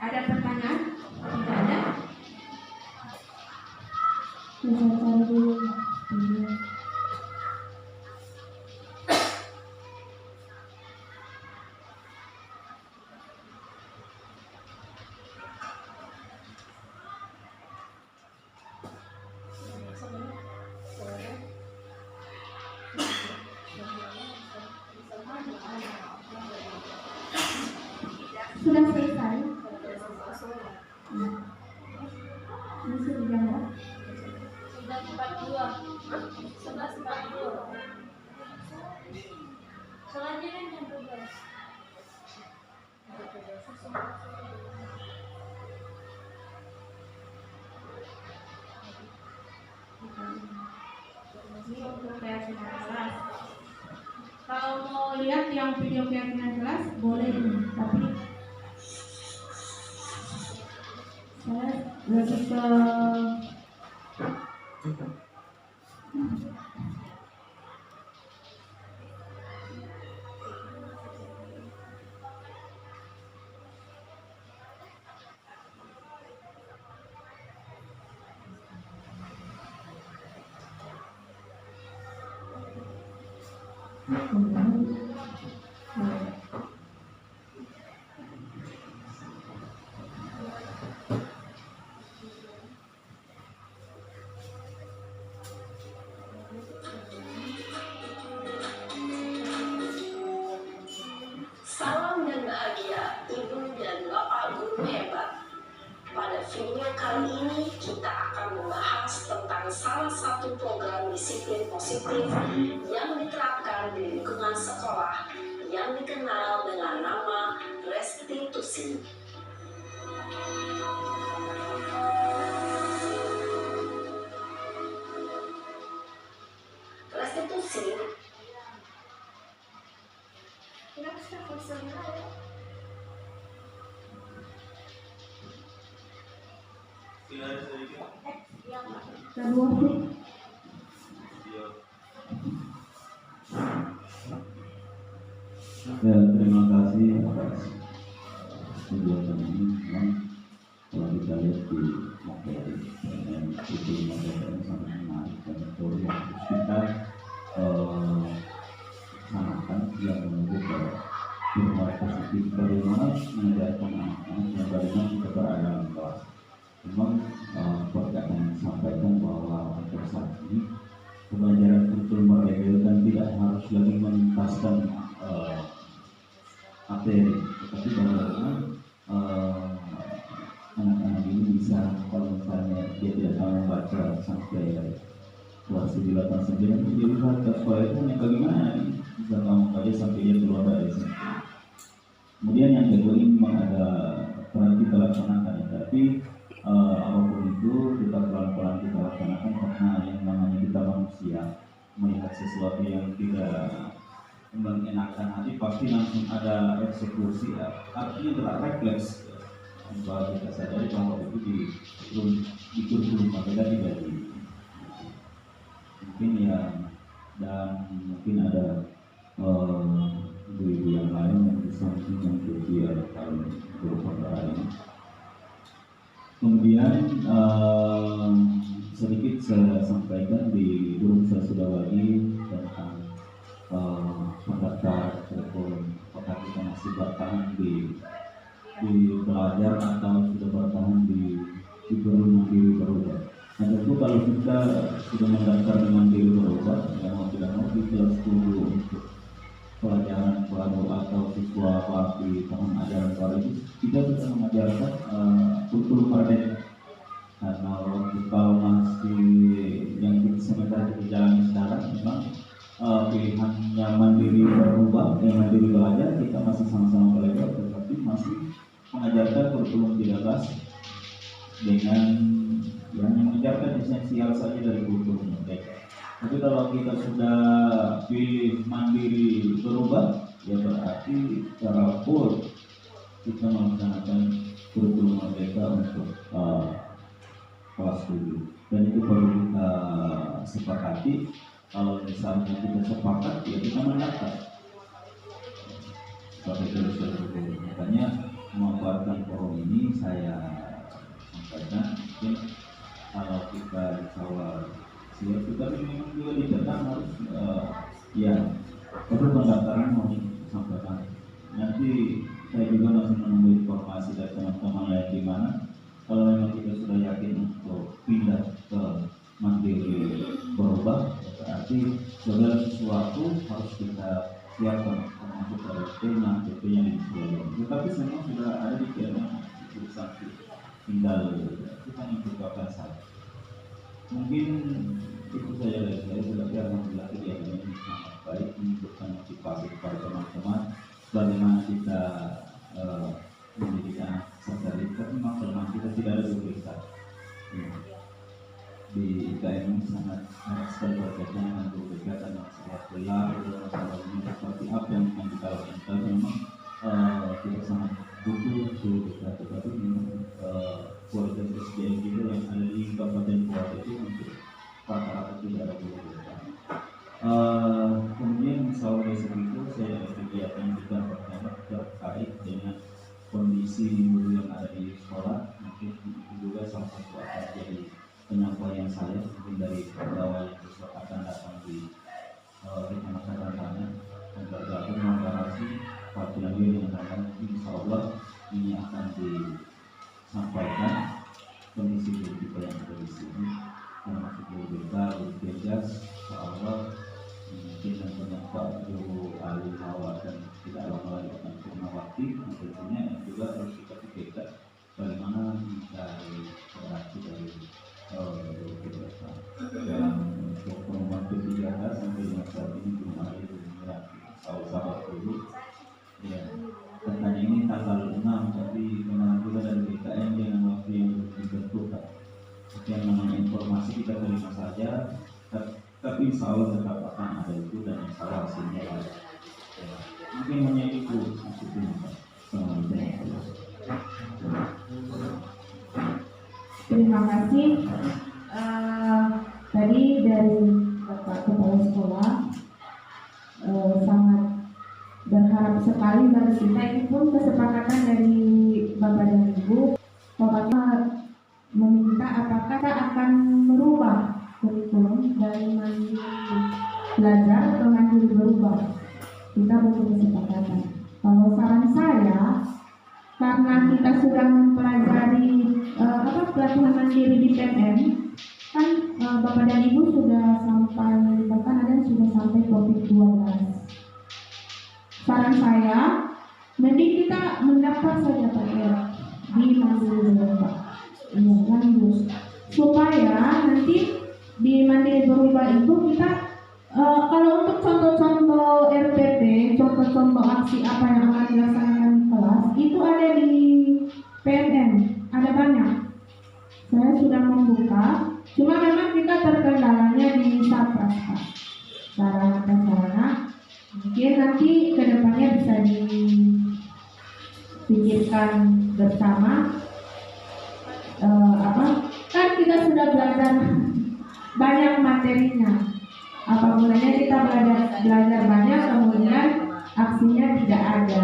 Ada pertanyaan? Tidak ada? Bisa cari dulu. Sudah selesai? Ini sudah jawab? Sudah 42. 11:40. Selanjutnya jam 12. Ini untuk keyakinan kelas. Kalau mau lihat yang video keyakinan kelas boleh, tapi saya lebih ke video kali ini kita akan membahas tentang salah satu program disiplin positif yang diterapkan di lingkungan sekolah yang dikenal dengan nama restitusi. Restitusi kedua sih ya, terima kasih atas kegiatan ini. Memang kalau kita lihat di materi dan itu materi yang sangat menarik dan metode yang harus kita laksanakan yang menurut berbuat positif bagaimana mengajarkan anak-anak dan bagaimana kita berada dalam kelas. Memang seperti yang disampaikan bahwa untuk saat ini pembelajaran kultur merdeka kan tidak harus lagi menuntaskan materi, tetapi bagaimana anak-anak ini bisa, kalau misalnya dia tidak tahu membaca sampai kelas 8-9 dia lihat ke sekolah itu bagaimana bisa tahu membaca sampai dia keluar dari sini. Kemudian yang kedua ini memang ada peran kita laksanakan, tapi apapun itu kita pelan-pelan kita laksanakan karena yang namanya kita manusia melihat sesuatu yang tidak mengenakan hati pasti langsung ada eksekusi, artinya adalah refleks bahwa kita sadari bahwa itu di kurikulum kita tidak di mungkin ya, dan mungkin ada ibu-ibu yang lain yang bisa mengikuti tahun beberapa ini. Kemudian sedikit saya sampaikan di grup saya sudah bagi tentang pendaftar kurikulum, apakah kita masih bertahan di belajar atau sudah bertahan di mandiri berubah. Nah tentu kalau kita sudah mendaftar di mandiri berubah, ya mau tidak mau kita setuju untuk pelajaran baru atau siswa baru di tahun ajaran baru itu kita sudah mengajarkan kurikulum merdeka. Karena kalau masih yang sementara kita jalani sekarang memang pilihannya mandiri berubah, mandiri belajar kita masih sama-sama belajar, tetapi masih mengajarkan kurikulum 13 dengan yang mengajarkan esensial saja dari kurikulum merdeka. Tapi kalau kita sudah pilih mandiri berubah, ya berarti secara full kita melaksanakan kurikulum merdeka untuk kelas 7. Dan itu perlu kita sepakati. Kalau misalnya kita sepakat, ya kita mendaftar. Seperti itu sudah. Makanya memanfaatkan forum ini saya sampaikan, mungkin kalau kita dikawal siap, kita memang juga ditetap harus ya perlu pendaftaran harus sampaikan. Nanti saya juga masih menunggu informasi dari teman-teman lain di mana kalau memang kita sudah yakin untuk pindah ke mandiri berubah, berarti segala sesuatu harus kita siapkan, termasuk dari PP-nya di seluruh. Tetapi semua sudah ada di dalam saksi, tinggal kita mencoba saja. Mungkin itu saja dari saya. Tetapi alhamdulillah kegiatan ini sangat baik menunjukkan motivasi kepada teman-teman bagaimana kita menjadikan serta dikat. Memang selama kita tidak ada duplikat. Di IKM ini sangat sekali berkaitan dengan duplikat dan masalah gelar dan masalah ini seperti apa yang akan kita lakukan. Tapi memang kita sangat butuh duplikat, tetapi memang kualitas SDM kita yang ada di Kabupaten Kuala itu untuk rata-rata tidak ada duplikat. Kemudian misalnya dari segitu saya ada kegiatan juga pertama terkait dengan kondisi guru yang ada di sekolah. Mungkin itu juga salah satu akan jadi penyampaian saya mungkin dari pegawai yang besok akan datang di kecamatan Rantangan dan bergabung menggarasi perwakilan dia dengan Rantangan. Insya Allah ini akan disampaikan kondisi guru kita yang ada di sini, termasuk guru kita, guru Bejas, insya Allah mungkin yang penyakit guru ahli mawar dan tidak lama lagi akan purnawati. Tentunya juga harus kita pikirkan bagaimana mencari kegiatan. Dan untuk pengumuman P3K sampai dengan saat ini belum ada yang sahabat dulu. Ya, katanya ini tanggal 6, tapi memang kita dari BKN dengan waktu yang ditentukan. Yang namanya informasi kita terima saja, tapi insya Allah tetap akan ada itu dan insya Allah hasilnya ada. Ya, mungkin hanya itu maksudnya. Terima kasih. Tadi dari Bapak Kepala Sekolah sangat berharap sekali bagi kita, ini pun kesepakatan dari Bapak dan Ibu. Bapak meminta apakah kita akan merubah kurikulum dari mandiri belajar ke mandiri berubah. Kita butuh kesepakatan. Kalau saran saya, karena kita sudah mempelajari pelatihan mandiri di PNM, kan Bapak dan Ibu sudah sampai, bahkan ada yang sudah sampai topik 12. Saran saya, mending kita mendaftar saja pakai di mandiri berubah, lanjut, supaya nanti di mandiri berubah itu kita kalau untuk contoh-contoh RPP, contoh-contoh aksi apa yang akan dilaksanakan di kelas, itu ada di PNM, ada banyak. Saya sudah membuka, cuma memang kita terkendalanya di Sapraska, sarana prasarana. Mungkin nanti kedepannya bisa dipikirkan bersama. Kan kita sudah belajar banyak materinya. Apa gunanya kita belajar banyak, kemudian aksinya tidak ada.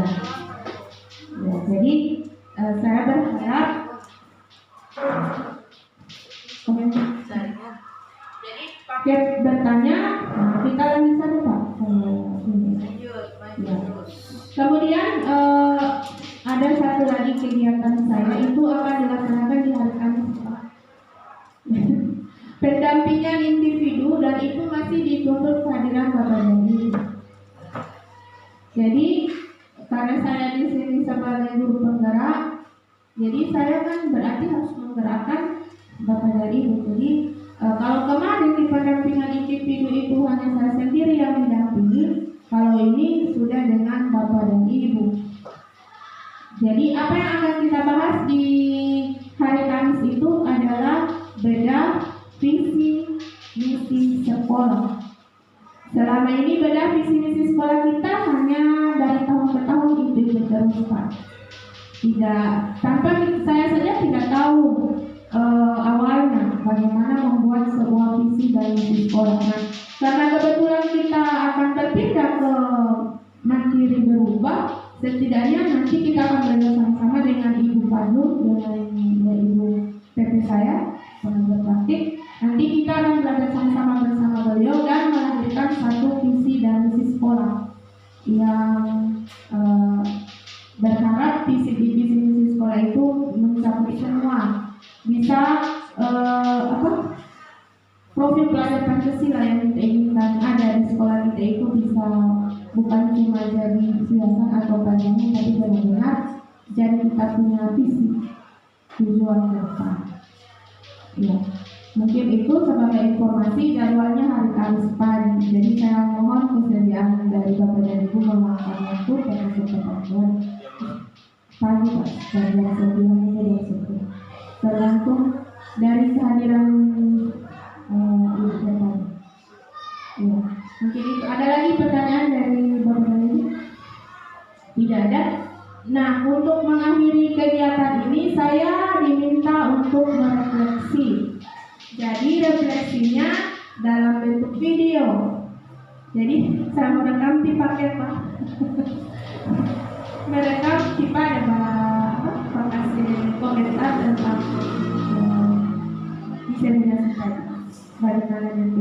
Ya, jadi saya berharap Jadi bertanya, kita lanjut saja Pak. Ya. Kemudian ada satu lagi kegiatan saya, itu akan dilaksanakan di hari Kamis Pak. Pendampingan individu, dan itu masih dituntut kehadiran Bapak dan Ibu. Jadi karena saya di sini sebagai guru penggerak, jadi saya kan berarti harus menggerakkan Bapak dan Ibu. Jadi kalau kemarin di pendampingan individu itu hanya saya sendiri yang mendampingi, kalau ini sudah dengan Bapak dan Ibu. Jadi apa yang akan kita bahas di hari Kamis itu adalah bedah visi misi sekolah. Selama ini bedah visi misi sekolah kita hanya dari tahun ke tahun itu diteruskan. Tidak, tanpa saya saja tidak tahu awalnya bagaimana membuat sebuah visi dan misi sekolah. Nah, karena kebetulan kita akan berpindah ke mandiri berubah, setidaknya nanti kita akan belajar sama-sama dengan Ibu Padu, dengan Ibu PP saya, pengajar praktik. Nanti kita akan belajar sama-sama bersama beliau dan melahirkan satu visi dan misi sekolah yang berharap visi misi sekolah itu mencakup semua. Bisa profil pelajar Pancasila yang kita inginkan ada di sekolah kita itu bisa bukan cuma jadi hiasan atau bagiannya, tapi benar-benar jadi kita punya visi tujuan ke depan. Ya, mungkin itu sebagai informasi. Jadwalnya hari Kamis pagi. Jadi saya mohon kesediaan dari Bapak dan Ibu meluangkan waktu pada kesempatan pagi Pak. Dari jam 9 hingga jam 10. Tergantung dari kehadiran Ibu Dekan. Ya, mungkin itu. Ada lagi pertanyaan dari Bapak dan Ibu? Tidak ada. Nah, untuk mengakhiri kegiatan ini saya diminta untuk merefleksi. Jadi refleksinya dalam bentuk video. Jadi saya merekam di paket Pak. Merekam tiba ada kasih komentar tentang diseminasi tadi dari kalangan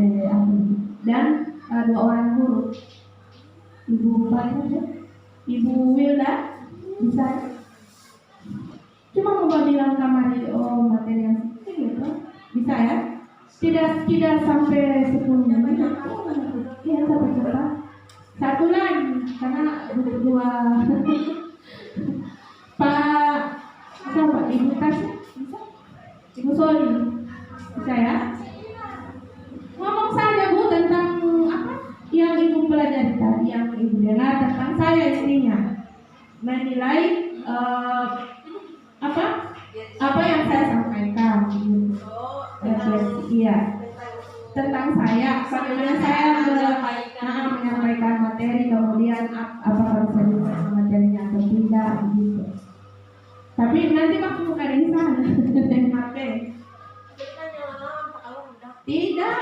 dan 2 orang guru, Ibu Ibu Wilda, bisa cuma mau bilang kamari materi yang gitu, bisa ya? Tidak sampai 10 menit, ya sampai cepat. Satu lagi karena 2 Pak siapa? Ibu Tasya bisa? Ibu Soli bisa ya? Ibu Dena tentang saya intinya menilai apa yang saya sampaikan gitu. Iya, tentang saya bagaimana saya menyampaikan materi, kemudian apakah bisa diterima materinya atau tidak gitu. Tapi nanti waktu bukan di sana materi. Tidak,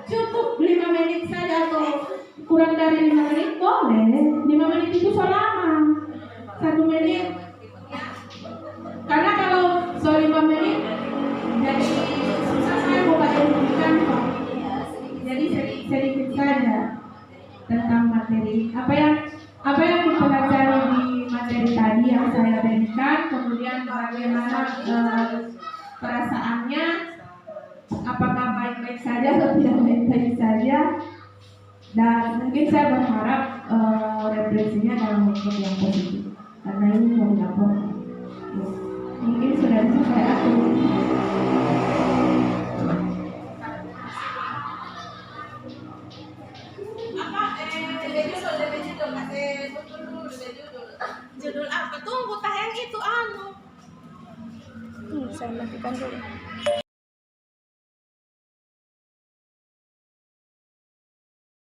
cukup 5 menit saja atau kurang dari 5 menit boleh. 5 menit itu so lama. 1 menit. Karena kalau so 5 menit jadi susah saya mau bayangkan kok. Jadi sedikit saja tentang materi. Apa yang dipelajari di materi tadi yang saya berikan, kemudian bagaimana perasaannya, apakah baik-baik saja atau tidak baik-baik saja, dan mungkin saya berharap refleksinya dalam bentuk yang positif karena ini mau dapur. Mungkin sudah selesai aku. Judul apa? Tunggu tayang itu Saya matikan dulu.